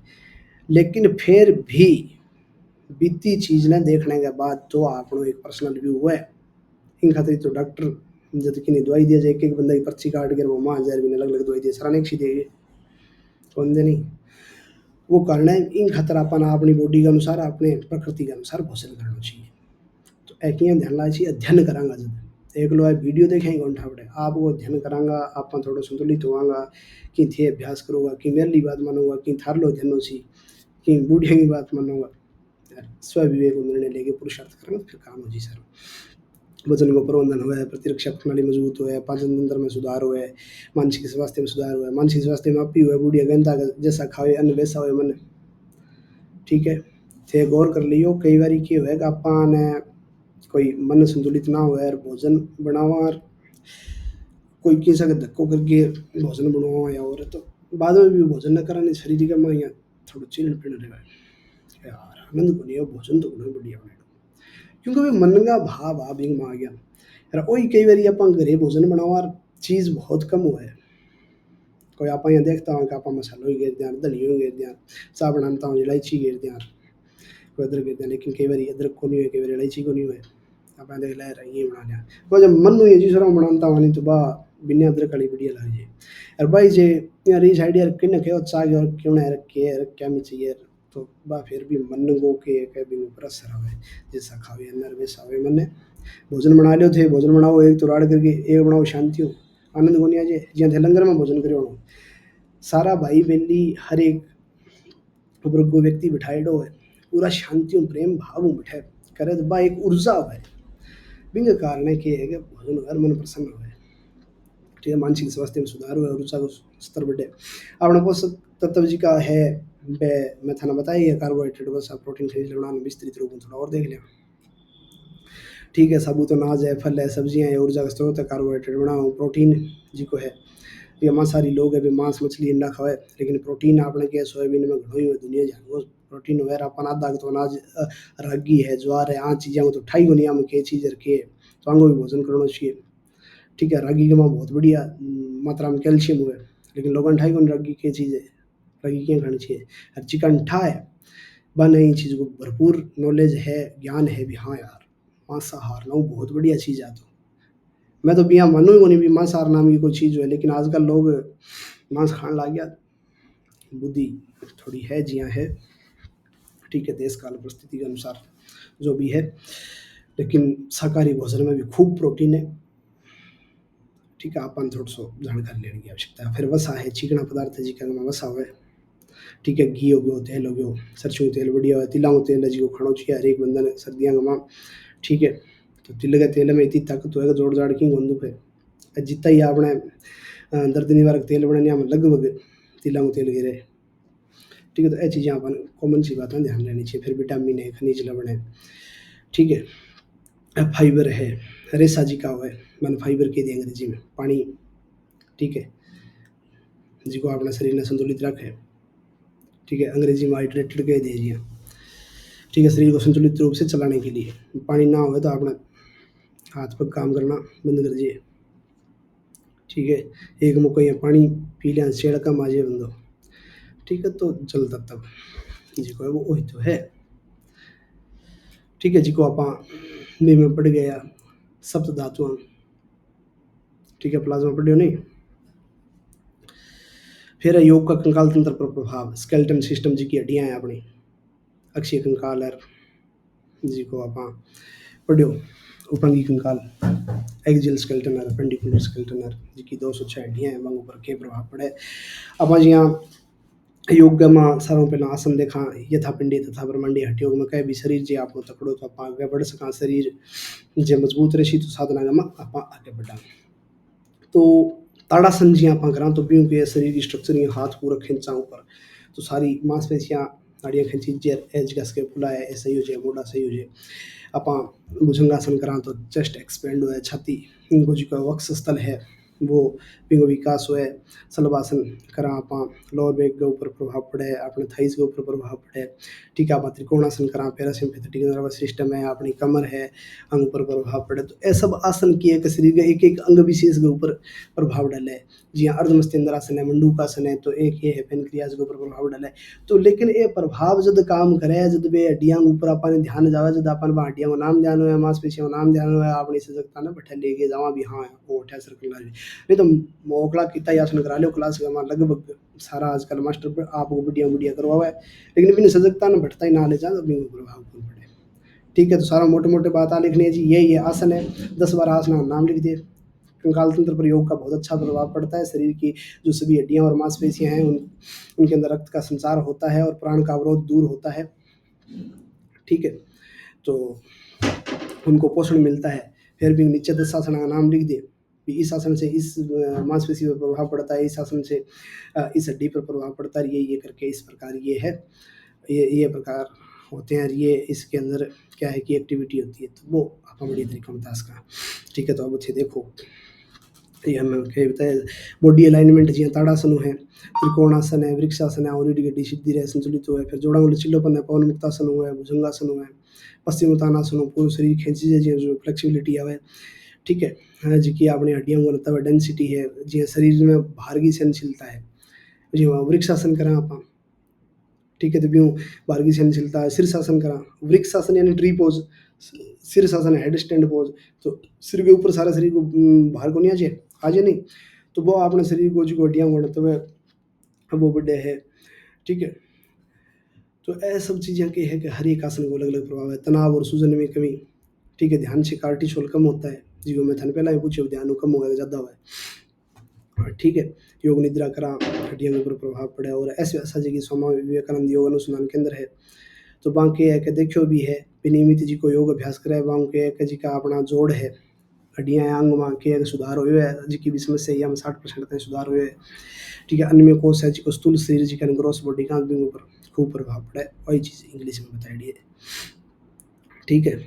A: लेकिन फिर भी बीती चीज ने देखने के बाद तो आपनो एक पर्सनल व्यू हुआ है इन खातिर तो डॉक्टर जब कि नहीं दवाई दिया जाए एक बंदा की पर्ची काट कर वो 1000 भी अलग अलग दवाई दिए सराने की देगी कौन दे नहीं वो करना है। इन खतर अपन अपनी बॉडी के अनुसार अपने प्रकृति के अनुसार भोजन करना चाहिए। तो एक ध्यान ला चाहिए अध्ययन करांगा जब एक लोग वीडियो देखेंगे उठा पड़े आप वो अध्ययन करांगा आप थोड़ा संतुलित होगा कि थे अभ्यास करूँगा कि मेरी बात मानूंगा कि थार लो अध्ययन सी कि बूढ़िया की बात मानूंगा स्व विवेक निर्णय लेके पुरुषार्थ करेंगे फिर काम हो जी सर। वजन को प्रबंधन हुआ है, प्रतिरक्षा प्रणाली मजबूत हुआ है, पाचन तंत्र में सुधार हुआ है, मानसिक स्वास्थ्य में सुधार हुआ है। मानसिक स्वास्थ्य में आप ही हुआ है बूढ़िया गंदा जैसा खावे अन्न वैसा हुए मन। ठीक है, थे गौर कर लियो कई बार की हुआ कि अपन कोई मन संतुलित ना हुआ और भोजन बनावा और कोई किसी का धक्को करके भोजन बनवाओ या और तो बाद में भी भोजन न कराने शरीर का मैं थोड़ा चिड़ पिड़ रहा यार आनंद को नहीं है भोजन तो बड़ा बढ़िया बने क्योंकि भी मन का भाव आ बिंग में आ गया यार वही कई बार अपन घरे भोजन बनाओ और चीज़ बहुत कम हुआ है। कोई आप यहाँ देखता हूँ कि आप मसालों ही गिर दिया धनियों गिर दिया सा बनाता हूँ इलायची गिर दिया कोई अदरक गिर दिया, लेकिन कई बार अदरक को नहीं हुए कई बार इलायची को नहीं हुए आप देख ला ये बना लिया वो जब मन हुई जी सर बनाता हूँ नहीं तो बा बिना अदरक वाली बढ़िया लग जाए यार भाई जे यार ये साइड यार किन के चाह और क्यों ना रखे क्या में चाहिए तो बा फिर भी मन को के भी ऊपर असर आवे जैसा खावे अंदर वैसा आवे मन भोजन बना लियो थे भोजन बनाओ एक तो राड़ करके एक बनाओ शांति हो आनंद को नहीं आ जाए जिया थे लंगर में भोजन करो सारा भाई बेली हर एक वर्ग को व्यक्ति बिठाएडो है पूरा शांति और प्रेम भाव में बिठाए करे तो बा एक ऊर्जा है बिंग कारण है कि है कि भोजन हर मन प्रसन्न हो ठीक है मानसिक स्वास्थ्य में सुधार हुआ ऊर्जा को स्तर बढ़े अपना पोषक तत्व जी का है बे मैं थाना बताइए कार्बोहाइड्रेट बस प्रोटीन खनिज लवण विस्तृत रूप में थोड़ा और देख लिया। ठीक है, साबुत अनाज है फल है सब्जियां है ऊर्जा का स्रोत है कार्बोहाइड्रेट बनाओ प्रोटीन जी को है ये मांसाहारी लोग है भी मांस मछली अंडा खावे लेकिन प्रोटीन आपने के सोयाबीन में घणो ही हुए दुनिया जान प्रोटीन हुए अपन आधा तो अनाज रागी है ज्वार है आ चीज़ें तो ठाई को नियम के चीज़ रखे तो आंगो भी भोजन करना चाहिए। ठीक है, रागी के माँ बहुत बढ़िया मात्रा में कैल्शियम हुआ है लेकिन लोगन ठाई कौन रागी की चीज़ है रागी क्यों खानी चाहिए हर चिकन ठा है बन इन चीज़ को भरपूर नॉलेज है ज्ञान है भी हाँ यार मांसाहार ना बहुत बढ़िया चीज़ है तो मैं तो बिया मानू ही नहीं भी मांसाहार नाम की कोई चीज़ है लेकिन आजकल लोग मांस खाने लग गया बुद्धि थोड़ी है जिया है। ठीक है, देश काल परिस्थिति के अनुसार जो भी है लेकिन शाकाहारी भोजन में भी खूब प्रोटीन है। ठीक है, अपन थोड़ा सो जानकारी लेने की आवश्यकता है। फिर वसा है चिकना पदार्थ है जिका में वसा हुआ है। ठीक है, घी हो गयो तेल हो गयो सरसों का तेल बढ़िया है तिला तेल है जी को खाना चाहिए हर एक बंदा ने सर्दियों का मां। ठीक है, तो तिल के तेल में इतनी ताकत होएगा जोड़ जाड़ की बंदूक है जितना ही आपने दर्द निवारक तेल बनाने में लगभग तिला तेल गिरे ठीक है, तो ये चीज़ें अपन कॉमन सी बातें ध्यान रहनी चाहिए। फिर विटामिन है, खनिज लवण है, ठीक है, फाइबर है, रेसा जी का हुआ है, मैंने फाइबर कह दिया अंग्रेजी में, पानी, ठीक है, जिको अपना शरीर ने संतुलित रखे, ठीक है, अंग्रेजी में हाइड्रेटेड कह दीजिए, ठीक है, शरीर को संतुलित रूप से चलाने के लिए पानी ना हो तो अपना हाथ पग काम करना बंद कर दिए, ठीक है, एक मुक्का या पानी पी लिया शेड़ का माजे बंदो, ठीक है, तो जल तब जिको है वो वही तो है, ठीक है, जिको आप में पड़ गया सप्त धातुआं, ठीक है, प्लाज्मा पढ़ियो नहीं। फिर है योग का कंकाल तंत्र पर प्रभाव, स्केलेटन सिस्टम जी की हड्डियां हैं अपनी, अक्षीय कंकाल है जिको आप पढ़ियो, उपंगी कंकाल, एक्सियल स्केलेटन है, पेंडिकुलर स्केलेटन है, जिकी 206 हड्डियां हैं, वहाँ पर के प्रभाव पड़े। अब आज यहाँ योग में सारों पहला आसन देखा, यथा पिंडी तथा ब्रह्मांडी हड्डियों में कह भी शरीर जे आप तकड़ो तो आप आगे बढ़ सका, शरीर जे मजबूत रही तो साधना में आप आगे बढ़ा। तो ताड़ासन जी आप करा तो ब्यों के शरीर की स्ट्रक्चर ये हाथ पूरा खींचा ऊपर, तो सारी मांसपेशियां नाड़ियाँ खींची जेर एज कस के फुला है, ऐसा ही हो जाए, मोटा सही हो जाए। आप भुजंगासन करा तो चेस्ट एक्सपेंड हुआ है, छाती इनको जो वक्ष स्थल है वो विंगो विकास हुआ है। सलवासन करा आप लोअर बैक के ऊपर प्रभाव पड़े, अपने थाइस के ऊपर प्रभाव पड़े, ठीक है, आप त्रिकोणासन करा, पैरासिम्पैथेटिक नर्वस सिस्टम है, अपनी कमर है, अंग पर प्रभाव पड़े, तो ये सब आसन की एक शरीर के एक एक अंग विशेष के ऊपर प्रभाव डाले। जी हाँ, अर्धमस्तिंद्रासन है, मंडूकासन है, तो एक ये है पेनक्रियाज के ऊपर प्रभाव डाले। तो लेकिन ये प्रभाव जब काम करे, जब वे हड्डियां ऊपर अपन ध्यान जावे, जब अपन हड्डियों को नाम ध्यान हुआ, मांसपेशियों को नाम ध्यान हुआ, अपनी सजगता ने बैठे लेके जावा भी, हाँ वो उठा सर्कल नहीं तो मोकला कितना आसन करा लो क्लास में, लगभग सारा आजकल मास्टर आपको बढ़िया बढ़िया करवावा है, लेकिन बिन सजगता ने बैठता ही ना ले जा, तो प्रभाव कौन पड़े, ठीक है। तो सारा मोटे मोटे बात लिखनी है जी, ये आसन है, 10-12 आसन नाम लिख दिए। कंकाल तंत्र पर योग का बहुत अच्छा प्रभाव पड़ता है, शरीर की जो सभी हड्डियां और मांसपेशियां हैं उनके अंदर रक्त का संचार होता है और प्राण का अवरोध दूर होता है, ठीक है, तो उनको पोषण मिलता है। फिर भी नीचे 10 आसन का नाम लिख दिए, इस आसन से इस मांसपेशी पर प्रभाव पड़ता है, इस आसन से इस हड्डी पर प्रभाव पड़ता है, ये करके इस प्रकार ये है, ये प्रकार होते हैं, ये इसके अंदर क्या है कि एक्टिविटी होती है, तो वो आप बड़ी तरीका में का, ठीक है। तो अब अच्छे देखो, ये हमें क्या बताया, बॉडी अलाइनमेंट जी ताड़ासन है, त्रिकोणासन है, वृक्षासन है, और गड्डी सीधी रहे संतुलित हुआ है, फिर जोड़ा लचीलापन है, पवन मुक्तासन हुआ है, भुजंगासन हुआ है, पश्चिम उत्तानासन हो, पूरा शरीर खींची जाए जो फ्लेक्सिबिलिटी आवे, ठीक है, जी अपनी हड्डियों को मतलब डेंसिटी है, जी शरीर में भार की सहनशीलता है, जी हाँ, वृक्षासन करा आप, ठीक है, तो ब्यूँ भार की सहनशीलता है। शीर्षासन करा, वृक्षासन यानी ट्री पोज, शीर्षासन हेड स्टैंड पोज, तो सिर के ऊपर सारा शरीर को भार को नहीं आ जाए नहीं, तो वो अपने शरीर को जो हड्डियाँ को तो वो बड़े है, ठीक है। तो ऐसा सब चीज़ें की है कि हर एक आसन को अलग अलग प्रभाव है, तनाव और सूजन में कमी, ठीक है, ध्यान से कार्टिसोल कम होता है, जिसको मैं थाने पहला ही पूछे ध्यान कम होगा ज़्यादा हुआ है, ठीक है, योग निद्रा करा, हड्डियों के ऊपर प्रभाव पड़े, और ऐसे ऐसा जी की स्वामी विवेकानंद योग अनुसंधान केंद्र है, तो बाकी है कि देखियो भी है, विनियमित जी को योग अभ्यास करे, वहाँ के एक जी का अपना जोड़ है, हड्डियाँ अंग वहाँ के सुधार हुए है, जी की भी समस्या है, 60% तक सुधार हुए है, ठीक है। अन्य कोष है जी को स्थूल शरीर जी का ग्रॉस बॉडी का भी ऊपर खूब प्रभाव पड़ा है, वही चीज़ इंग्लिश में बताई है, ठीक है।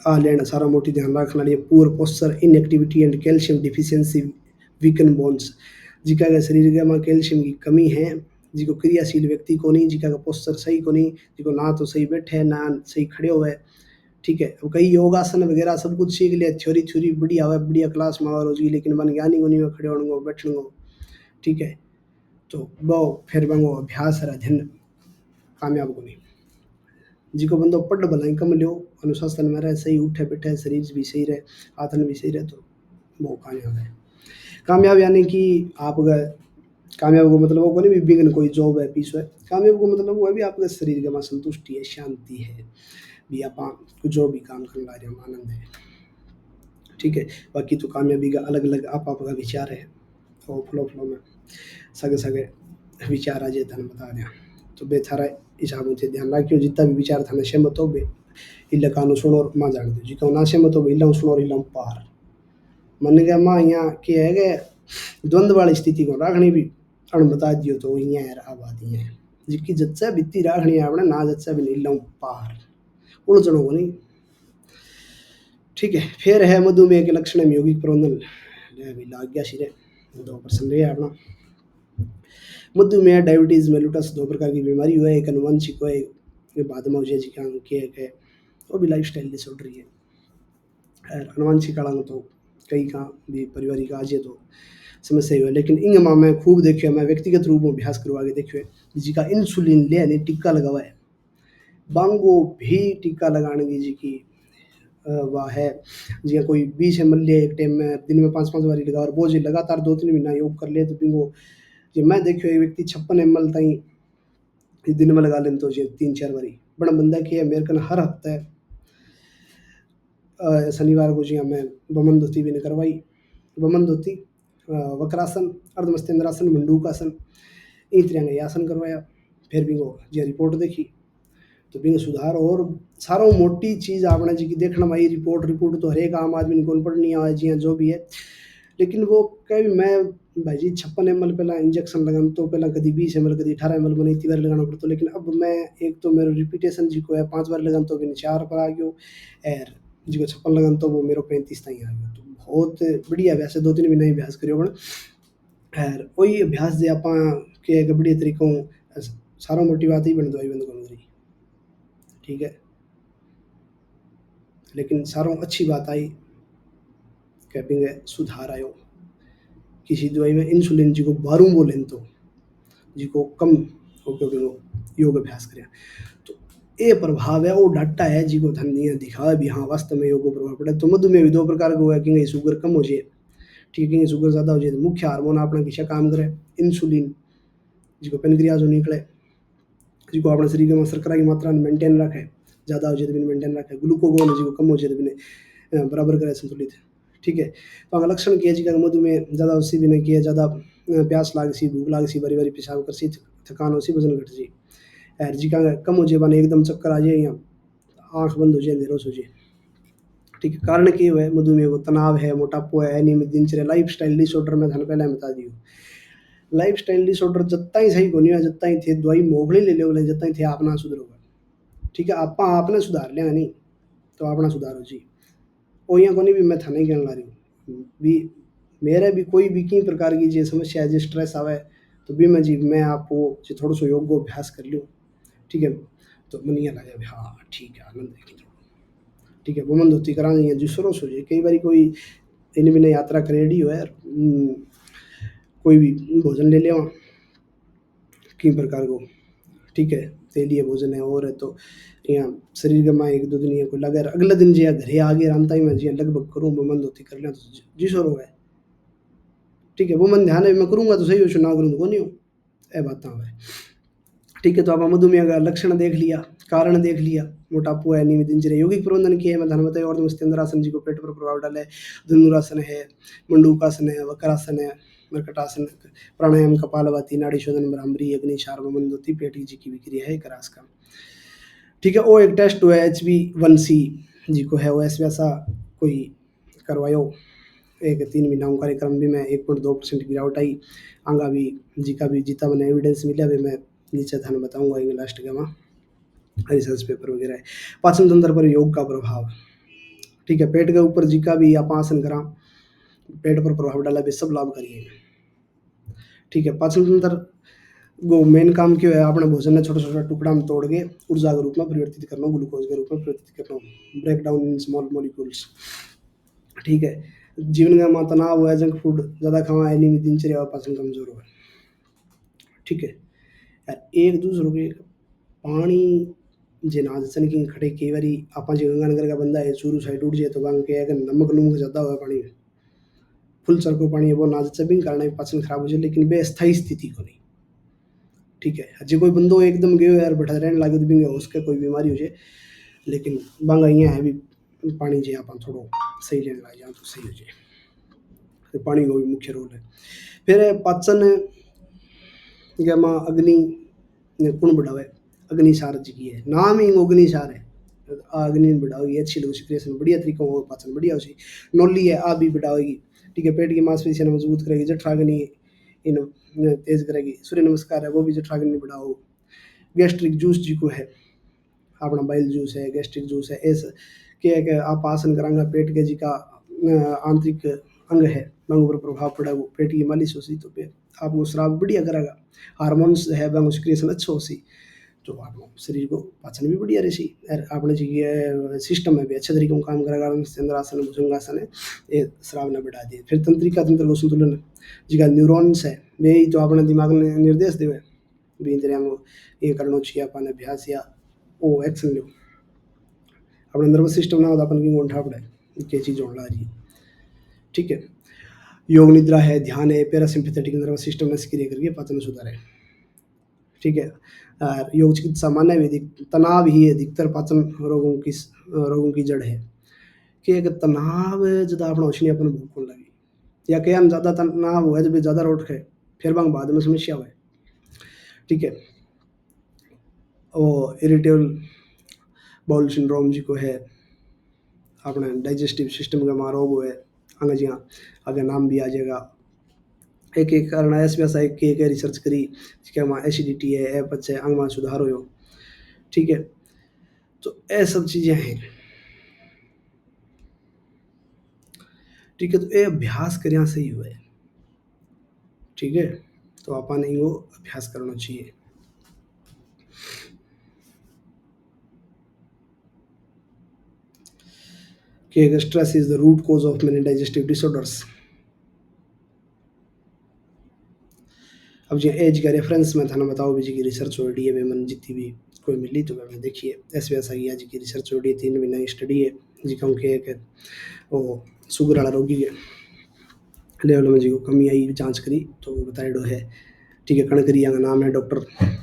A: आ लेना सारा मोटी ध्यान रखना लिए, पूर posture inactivity and calcium deficiency weaken bones, जिका का शरीर में कैल्शियम की कमी है, जिको क्रियाशील व्यक्ति को नहीं, जिका का पोस्चर सही को नहीं, जिको ना तो सही बैठे ना सही खड़े हुए, ठीक है। वो कई योगासन वगैरह सब कुछ सीख लिया, थ्योरी बढ़िया हुआ, बढ़िया क्लास में और उसकी, लेकिन मन ज्ञानी को नहीं हुआ, खड़े होने को बैठने को, ठीक है। तो वो फिर वो अभ्यास रहा ध्यान कामयाब को नहीं, जिको बंदो पढ़ भला कम लियो, अनुशासन में रहे, सही उठे बैठे, शरीर भी सही रहे, आतन भी सही रहे, तो वो कामयाब है। कामयाब यानी कि आप गए कामयाब को मतलब वो को नहीं भी बिगन कोई जॉब है पीस है, कामयाब को मतलब वो है भी आपके शरीर के में संतुष्टि है, शांति है, भी आप जो भी काम कर ला रहे हो आनंद है, ठीक है। बाकी तो कामयाबी का अलग अलग आपका विचार है, और फ्लो में सगे सगे विचार आ जाए थाने बता दें, तो बेथारा हिसाब से ध्यान रखियो, जितना भी विचार थाने सहमत हो बे इला कानो सुनो और माँ जान दो, जिका ना सहमत हो बे इला सुनो और इला पार मन गया माँ यहाँ क्या है कि द्वंद्व वाली स्थिति को रखनी भी अण बता दियो तो इयां यार आ बात इयां है जिसकी जच्चा बीती राखनी आपने ना जच्चा भी नहीं लाऊं पार उलझनो को नहीं। ठीक है, फिर है मधुमेह के लक्षण में यौगिक प्रबंधन। ले अभी लाग गया सिरे 2% रहे अपना। मधुमेह डायबिटीज मेलिटस दो प्रकार की बीमारी हुआ है, एक अनुवांशिक हुआ है, एक बाद में हो जाए जिका के वो भी लाइफस्टाइल डिसऑर्डर ही है। और अनुवांशिक काल तो कई का भी पारिवारिक आज है तो समस्या हुआ, लेकिन इंग मां मैं खूब देखियो, मैं व्यक्तिगत रूप में अभ्यास करवा के देखियो है जिका इंसुलिन ले ने टीका लगावा है बांगो भी टीका लगाने की जी की वह है जियां कोई 20 ml ले एक टाइम में दिन में 5-5 बारी लगा और वो जी लगातार 2-3 महीना योग कर ले तो बिंगो जे मैं देखियो एक व्यक्ति 56 ml ताई दिन में लगा लेन तो जे 3-4 बारी बड़ा बंदा की है मेरे कन हर हफ्ते शनिवार को जी मैं बमन धोती भी ने करवाई। बमन धोती वक्रासन अर्धमस्तेंद्रासन मंडूकासन इन तरह का आसन करवाया। फिर बिंगो जी रिपोर्ट देखी तो बिंगो सुधार और सारों मोटी चीज़ आपने जी की देखना माई रिपोर्ट रिपोर्ट तो हर एक आम आदमी को पढ़नी आए जी जो भी है, लेकिन वो कभी मैं भाई जी 56 ml पहला इंजेक्शन लगाना तो पहला कभी 20 ml कभी 18 ml मैंने इतनी बार लगाना पड़ता, लेकिन अब मैं एक तो मेरा रिपीटेशन जी को है 5 बार लगाना तो भी 4 पर आ गयो और जी को 56 लगाना तो वो मेरे 35 ताई आ गयो। तो बहुत बढ़िया वैसे 2-3 महीना ही अभ्यास करियो बण और वही अभ्यास जे आप के एक बढ़िया तरीकों सारा मोटी बात ही बन दवाई बंद करूँ करी। ठीक है, लेकिन सारों अच्छी बात आई कैपिंग सुधार आयो किसी दवाई में इंसुलिन जी को बारू बोलें तो जी को कम हो योग अभ्यास करें तो ये प्रभाव है वो डाटा है जी को धन दिखा भी हाँ वास्तव में योग को प्रभाव पड़े। तो मधुमेह भी 2 प्रकार का हुआ है कि शुगर कम हो जाए, ठीक है, शुगर ज़्यादा हो जाए तो मुख्य हार्मोन अपना किसा काम करे इंसुलिन जी को पेनक्रियाज निकले जी को अपने शरीर में शर्करा की मात्रा मेंटेन रखे, ज़्यादा हो जाए तो मेंटेन रखे, ग्लूकोगोन जी को कम हो जाए तो बराबर करे संतुलित। ठीक है, तो अगर लक्षण किया जी का मधुमेह ज़्यादा उसी भी नहीं किया ज़्यादा प्यास लाग सी भूख लाग सी बारी बारी पेशाब कर सी थकान हो सी वजन घट जी और जी का कम हो जाए बने एकदम चक्कर आ जाए या आँख बंद हो जाए अंधेरोस हो जाए। ठीक है, कारण क्या हुआ है मधुमेह को तनाव है मोटापा है अनियमित दिनचर्या लाइफ स्टाइल डिसऑर्डर में थाने पहले बता दियो। लाइफ स्टाइल डिसऑर्डर जितना ही सही कोनी है जितना ही थे दवाई मोगली ले लो जितना ही थे अपना सुधरोगा। ठीक है, आप आपने सुधार लिया नहीं तो अपना सुधारो जी ओया को नहीं भी मैं थाने कहने ला रही हूँ भी मेरे भी कोई भी कई प्रकार की जो समस्या है जो स्ट्रेस आवे तो भी मैं जी मैं आपको जो थोड़ा सा योग को अभ्यास कर लूँ। ठीक है, तो मन ये लगे हाँ ठीक है आनंद देखी थोड़ा। ठीक है, वो मन धोती करा जी शुरू हो जाए कई बार कोई इन महीने यात्रा करेडी हो यार कोई भी भोजन ले लिया कई प्रकार को। ठीक है, तेलीय भोजन है और है तो यहाँ शरीर के माँ 1-2 दिन को लगे अगले दिन जी घरे आ गए रामता ही मैं जी लगभग करूँ मन धोती कर लिया तो जी सो है। ठीक है, वो मन ध्यान है मैं करूँगा तो सही हो ना करूँ तो नहीं हो ए बात है। ठीक है, तो आप मधुमेह का लक्षण देख लिया कारण देख लिया मोटापा है नियमित दिनचर्या यौगिक प्रबंधन किया है मैं धन बताया और मस्तेंद्रासन जी को पेट पर प्रभाव डाले धनुरासन है मंडूकासन है वक्रासन है मरकटासन प्राणायाम कपालभाति नाड़ी शोधन भ्रामरी अग्नि शार्व मंदोती पेट जी की विक्रिया है करास का। ठीक है, वो एक टेस्ट हुआ है HB1C जी को है वो ऐसे वैसा कोई करवायो एक 3 महीना कार्यक्रम भी मैं 1.2% गिरावट आई आंगा भी जी का भी जितना मैंने एविडेंस मिला भी मैं नीचे थाने बताऊंगा इन लास्ट के वहाँ रिसर्च पेपर वगैरह है। पाचन तंत्र पर योग का प्रभाव। ठीक है, पेट के ऊपर जी का भी आप आसन करा पेट पर प्रभाव डाला भी सब लाभकारी है। ठीक है, पाचन तंत्र वो मेन काम क्यों है अपने भोजन में छोटा छोटा टुकड़ा में तोड़ के ऊर्जा के रूप में परिवर्तित करना ग्लूकोज के रूप में परिवर्तित करना break down in small molecules. ठीक है, जीवन का तनाव हुआ है जंक फूड ज़्यादा खावा है नियमित दिनचर्या और पाचन कमजोर हुआ है। ठीक है यार एक दूसरों के पानी जे नाजन की खड़े कई बारी आप गंगानगर का बंदा है चूरू साइड उठ जाए तो वहाँ के अगर नमक नुमक ज़्यादा हुआ पानी में फुल सरको पानी है वो नाज भी कारण पाचन खराब हो जाए लेकिन बेस्थायी स्थिति को नहीं। ठीक है, जो कोई बंदो एकदम गयो यार बैठा रहने लागे तो भी उसके कोई बीमारी हो जाए लेकिन बांगा यहाँ है भी पानी जो आप थोड़ा सही लेने लग जाए तो सही हो जाए तो पानी का भी मुख्य रोल है। फिर पाचन गमा अग्नि गुण बढ़ावे अग्निसार जी की है नाम ही अग्निसार है अग्नि बढ़ाओगी अच्छी लोग क्रिएशन बढ़िया तरीका हो पाचन बढ़िया हो नौली है आ भी बढ़ाओगी। ठीक है, पेट की मांसपेशियां मजबूत करेगी जठराग्नि इन तेज करेगी। सूर्य नमस्कार है वो भी जठराग्नि नहीं बढ़ाओ। गैस्ट्रिक जूस जी को है, अपना बाइल जूस है, गैस्ट्रिक जूस है, ऐसा क्या है कि आप आसन करांगा पेट के जी का आंतरिक अंग है मंग पर प्रभाव पड़ा वो पेट की मालिश हो सी तो पे आपको श्राप बढ़िया करेगा। हार्मोन्स है बंग सिक्रेशन अच्छा हो सी तो आप शरीर को पाचन भी बढ़िया रहे और अपने जी सिस्टम में भी अच्छे तरीके से काम करेगा। चंद्रासन भुजंगासन है ये श्राव ने बढ़ा दिए। फिर तंत्रिका तंत्र को संतुलन जी का न्यूरॉन्स है वे ही तो अपने दिमाग ने निर्देश देवे भी इंद्रिया को ये करना चाहिए अपन अभ्यास या ओ एक्शन लो अपने नर्वस सिस्टम ना अपन की उठा पड़े क्या चीज़ होने रही है। ठीक है, योग निद्रा है, ध्यान है, पैरासिम्पैथेटिक नर्वस सिस्टम ने सक्रिय करके पाचन सुधारे। ठीक है, योग चिकित्सा माने भी तनाव ही अधिकतर पाचन रोगों की जड़ है कि एक तनाव ज़्यादा अपना होनी अपन भूख को लगी या क्या हम ज़्यादा तनाव हुआ जब ज़्यादा रोट खाए फिर बंग बाद में समस्या हुए। ठीक है, और इरिटेबल बाउल सिंड्रोम जी को है, अपने डाइजेस्टिव सिस्टम का हमारा रोग है अंग जी हाँ आगे नाम भी आ जाएगा। एक एक कारण ऐसे वैसा एक रिसर्च करी जिसके वहाँ एसिडिटी है ए पच है अंग में सुधार हो। ठीक है, तो ये सब चीज़ें हैं। ठीक है, तो ये अभ्यास करने से ही हुआ है। ठीक है, तो अपन इनको अभ्यास करना चाहिए। कि stress is the root cause of many digestive disorders. अब जो एज का रेफरेंस में थाना बताओ भी जी की रिसर्च हो रही है मन जितनी भी कोई मिली तो मैं देखिए ऐसे वैसा की आज की रिसर्च हो रही है 3 महीना की स्टडी है जी कहूँ कि एक वो शुगर वाला रोगी है लेवल में जी को कमी आई जांच करी तो बताइडो है। ठीक है, कणकरी का नाम है डॉक्टर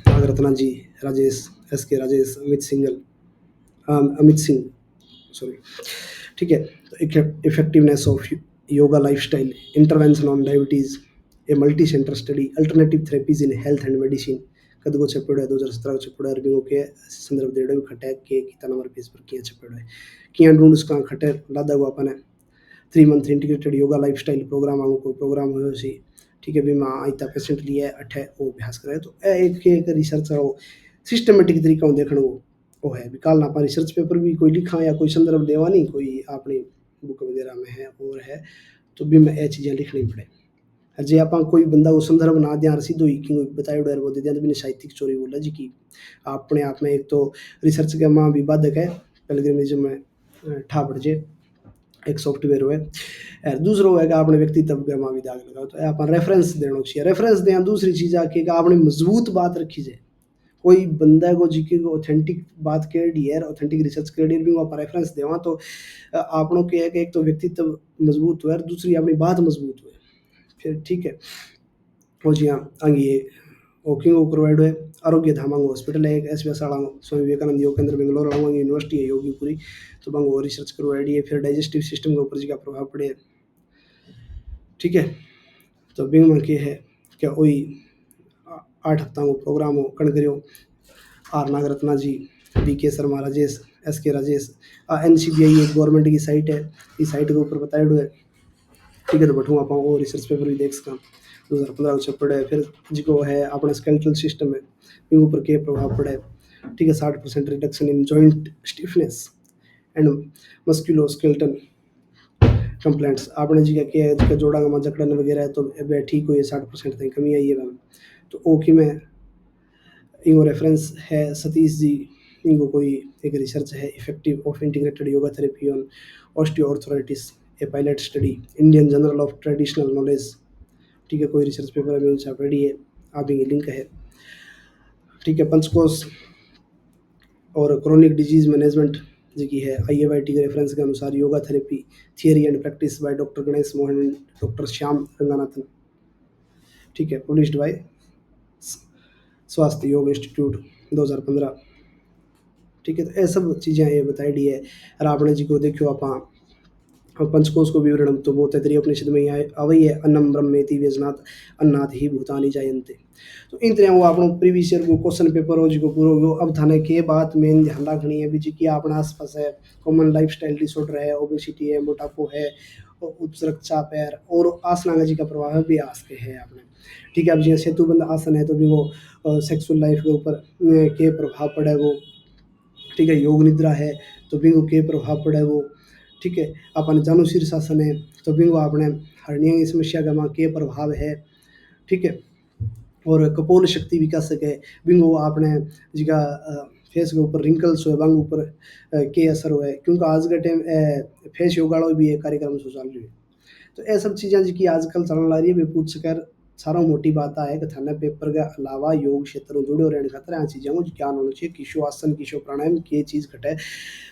A: नागरत्ना जी, राजेश एस के राजेश, अमित सिंह सॉरी। ठीक है, तो effectiveness of yoga lifestyle intervention on diabetes a multi centre study alternative therapies in health and medicine कद को छपेड़ो है 2017 को छपेड़ो है अरबियों के संदर्भ देड़ो खटे के कितना नंबर पेज पर किया छपेड़ो है किया ढूंढ उसका खटे लादा को अपन 3 month integrated yoga lifestyle programme आगो को प्रोग्राम हो सी। ठीक है, बीमा आइता पेशेंट लिए अठे वो अभ्यास करे तो एक रिसर्च हो सिस्टमेटिक तरीका देखने वो है विकाल ना रिसर्च पेपर भी कोई लिखा या कोई संदर्भ देवा नहीं कोई अपनी बुक वगैरह में है और है तो भी मैं ये चीज़ें लिखनी पड़े जे आप कोई बंदा वो संदर्भ ना दिया सीधो ही कि बताए डर वो दे दिया तो बिना साहित्यिक चोरी बोला जी की अपने आप में एक तो रिसर्च के माँ भी बाधक है पेलग्रिमिज्म में ठा पड़ जे एक सॉफ्टवेयर हुए और दूसरो है कि आपने व्यक्तित्व के माँ भी दाग लगाओ तो आप रेफरेंस देना चाहिए। रेफरेंस दें दूसरी चीज़ आके आपने मजबूत बात रखी जाए कोई बंदा को जी की ऑथेंटिक बात केड़ी है ऑथेंटिक रिसर्च केड़ी भी आप रेफरेंस देवा तो आपनों के एक तो व्यक्तित्व मजबूत हुए और दूसरी अपनी बात मजबूत हुए फिर। ठीक है, और जी हाँ आगे वॉकिंग को प्रोवाइड है आरोग्य धामांग हॉस्पिटल है एक एस साड़ा स्वामी विवेकानंद योग केंद्र बेंगलोर आऊँगी यूनिवर्सिटी है योगी पूरी तो बंग वो रिसर्च करवाई है फिर डाइजेस्टिव सिस्टम के ऊपर जी का प्रभाव पड़े। ठीक है, तो बिंग में के है क्या वही 8 हफ्ता को प्रोग्राम हो कण करो आर नागरत्ना जी, बी के शर्मा, राजेश एस के राजेश NCBI एक गवर्नमेंट की साइट है इस साइट के ऊपर बताया है। ठीक है, तो बैठूँ आप वो रिसर्च पेपर भी देख सका 2015 छपड़ है फिर जिको है अपना स्केलेटल सिस्टम है इन ऊपर के प्रभाव पड़े। ठीक है, 60% reduction in joint stiffness and musculoskeletal complaints आपने जी का जोड़ा का जकड़न वगैरह है तो ठीक हुई 60% तक कमी आई है मैम तो ओके में इनको रेफरेंस है सतीश जी इनको कोई एक रिसर्च है effective of integrated yoga therapy on osteoarthritis A pilot study Indian journal of traditional knowledge. ठीक है, कोई रिसर्च पेपर अभी छाप रेडी है आप इनकी लिंक है। ठीक है, पंचकोश और क्रोनिक डिजीज मैनेजमेंट जी की है IAYT के रेफरेंस के अनुसार yoga therapy theory and practice by doctor Ganesh Mohan and doctor Shyam Ranganathan. ठीक है, पब्लिश्ड बाय स्वास्थ्य योग इंस्टीट्यूट 2015। ठीक है, तो ये सब चीज़ें ये बताई दी है और आपने जी को देखो आप पंचकोश को विवरण तो वो तैतरीय उपनिषद में ही अवई है अन्नम ब्रह्मेति व्यजनाथ अन्नाथ ही भूतानि जायन्ते। तो इन तरह वो आपनो प्रीवियस ईयर को क्वेश्चन पेपर हो जी को पूरा हो अब थाने के बात मेन ध्यान रखनी है भी जी कि अपना आसपास है कॉमन लाइफस्टाइल डिसऑर्डर है ओबेसिटी है मोटापो है उत्सुकता पैर और आसनांगा जी का प्रभाव भी आस के है आपने। ठीक है, अब जियां सेतुबंध आसन है तो भी वो सेक्सुअल लाइफ के ऊपर के प्रभाव पड़ेगो। ठीक है, योग निद्रा है तो बिंगो के प्रभाव पड़ेगो। ठीक है, अपन जानु शीर्षासन है तो बिंगो आपने हर्निया की समस्या का माँ के प्रभाव है। ठीक है, और कपोल शक्ति विकासक है बिंगो आपने जिका फेस के ऊपर रिंकल्स हो बांग ऊपर के असर हुए क्योंकि आज के टाइम फेस योगाड़ो भी एक कार्यक्रम सो चाल रही है। तो ये सब चीज़ें जी आजकल चलन ला रही है वे पूछ कर सारा मोटी बात है कि थाने पेपर के अलावा योग क्षेत्र में जुड़े रहने खातर यहाँ चीज़ों को ज्ञान होना चाहिए किशो आसन किशो प्राणायाम के चीज़ घटे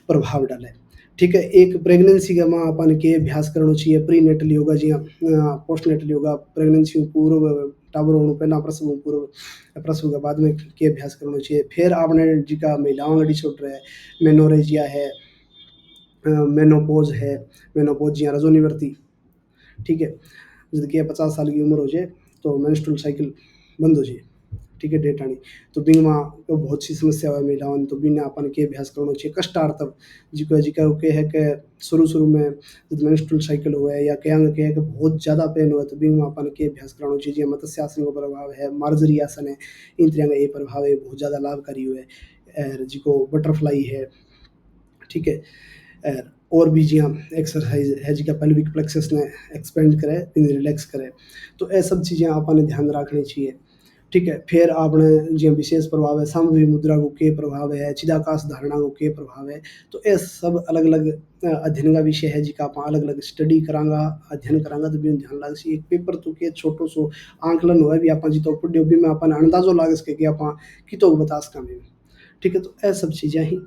A: प्रभाव डाले। ठीक है, एक प्रेगनेंसी का माँ अपन के अभ्यास करना चाहिए प्री नेटल योगा जी पोस्ट नेटल योगा प्रेगनेंसी पूर्व टावर होने पहला प्रसव पूर्व प्रसव के बाद में के अभ्यास करना चाहिए। फिर आपने जी का महिलाओं का डिसऑर्डर है मेनोरेजिया है मेनोपोज है मेनोपोज जी रजोनिवर्ती। ठीक है, जबकि 50 साल की उम्र हो जाए तो मेंस्ट्रुअल साइकिल बंद हो जाए। ठीक है, डेट आनी तो बिंग माँ को बहुत सी समस्या हुआ महिलाओं तो बिना अपन के अभ्यास करना चाहिए कष्टार्थव जिका के है कि शुरू में जब मेंस्ट्रुअल साइकिल हुआ है या कहेंगे कि बहुत ज़्यादा पेन हुआ तो बिंग माँ अपन के अभ्यास कराना चाहिए। मत्स्यासन का प्रभाव है मार्जरी आसन है इन तरह का ये प्रभाव है बहुत ज़्यादा लाभकारी हुआ है जिको बटरफ्लाई है। ठीक है, और भी जी हाँ एक्सरसाइज है जी का पेल्विक प्लेक्सस ने एक्सपेंड करे रिलैक्स करे तो ये सब चीज़ें आपने ध्यान रखनी चाहिए। ठीक है, फिर आपने जी विशेष प्रभाव है समवी मुद्रा को के प्रभाव है चिदाकाश धारणा को के प्रभाव है तो ये सब अलग अलग अध्ययन का विषय है जी का आप अलग अलग स्टडी करांगा अध्ययन करांगा तो भी ध्यान लाग सी एक पेपर तो के छोटो सो आंकलन हुआ भी आप जी तो पढ़ो भी में अपन अंदाजो लाग सके कि आप कितो बता सका में। ठीक है, तो ये सब चीज़ें ही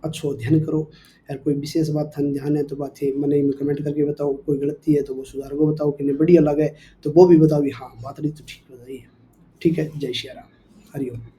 A: अच्छो अध्ययन करो। यार कोई विशेष बात था ध्यान है तो बात है मैंने में कमेंट करके बताओ कोई गलती है तो वो सुधार को बताओ कि नहीं बढ़िया लगे तो वो भी बताओ भी हाँ बात रही तो ठीक बताइए। ठीक है, जय श्री राम, हरिओम।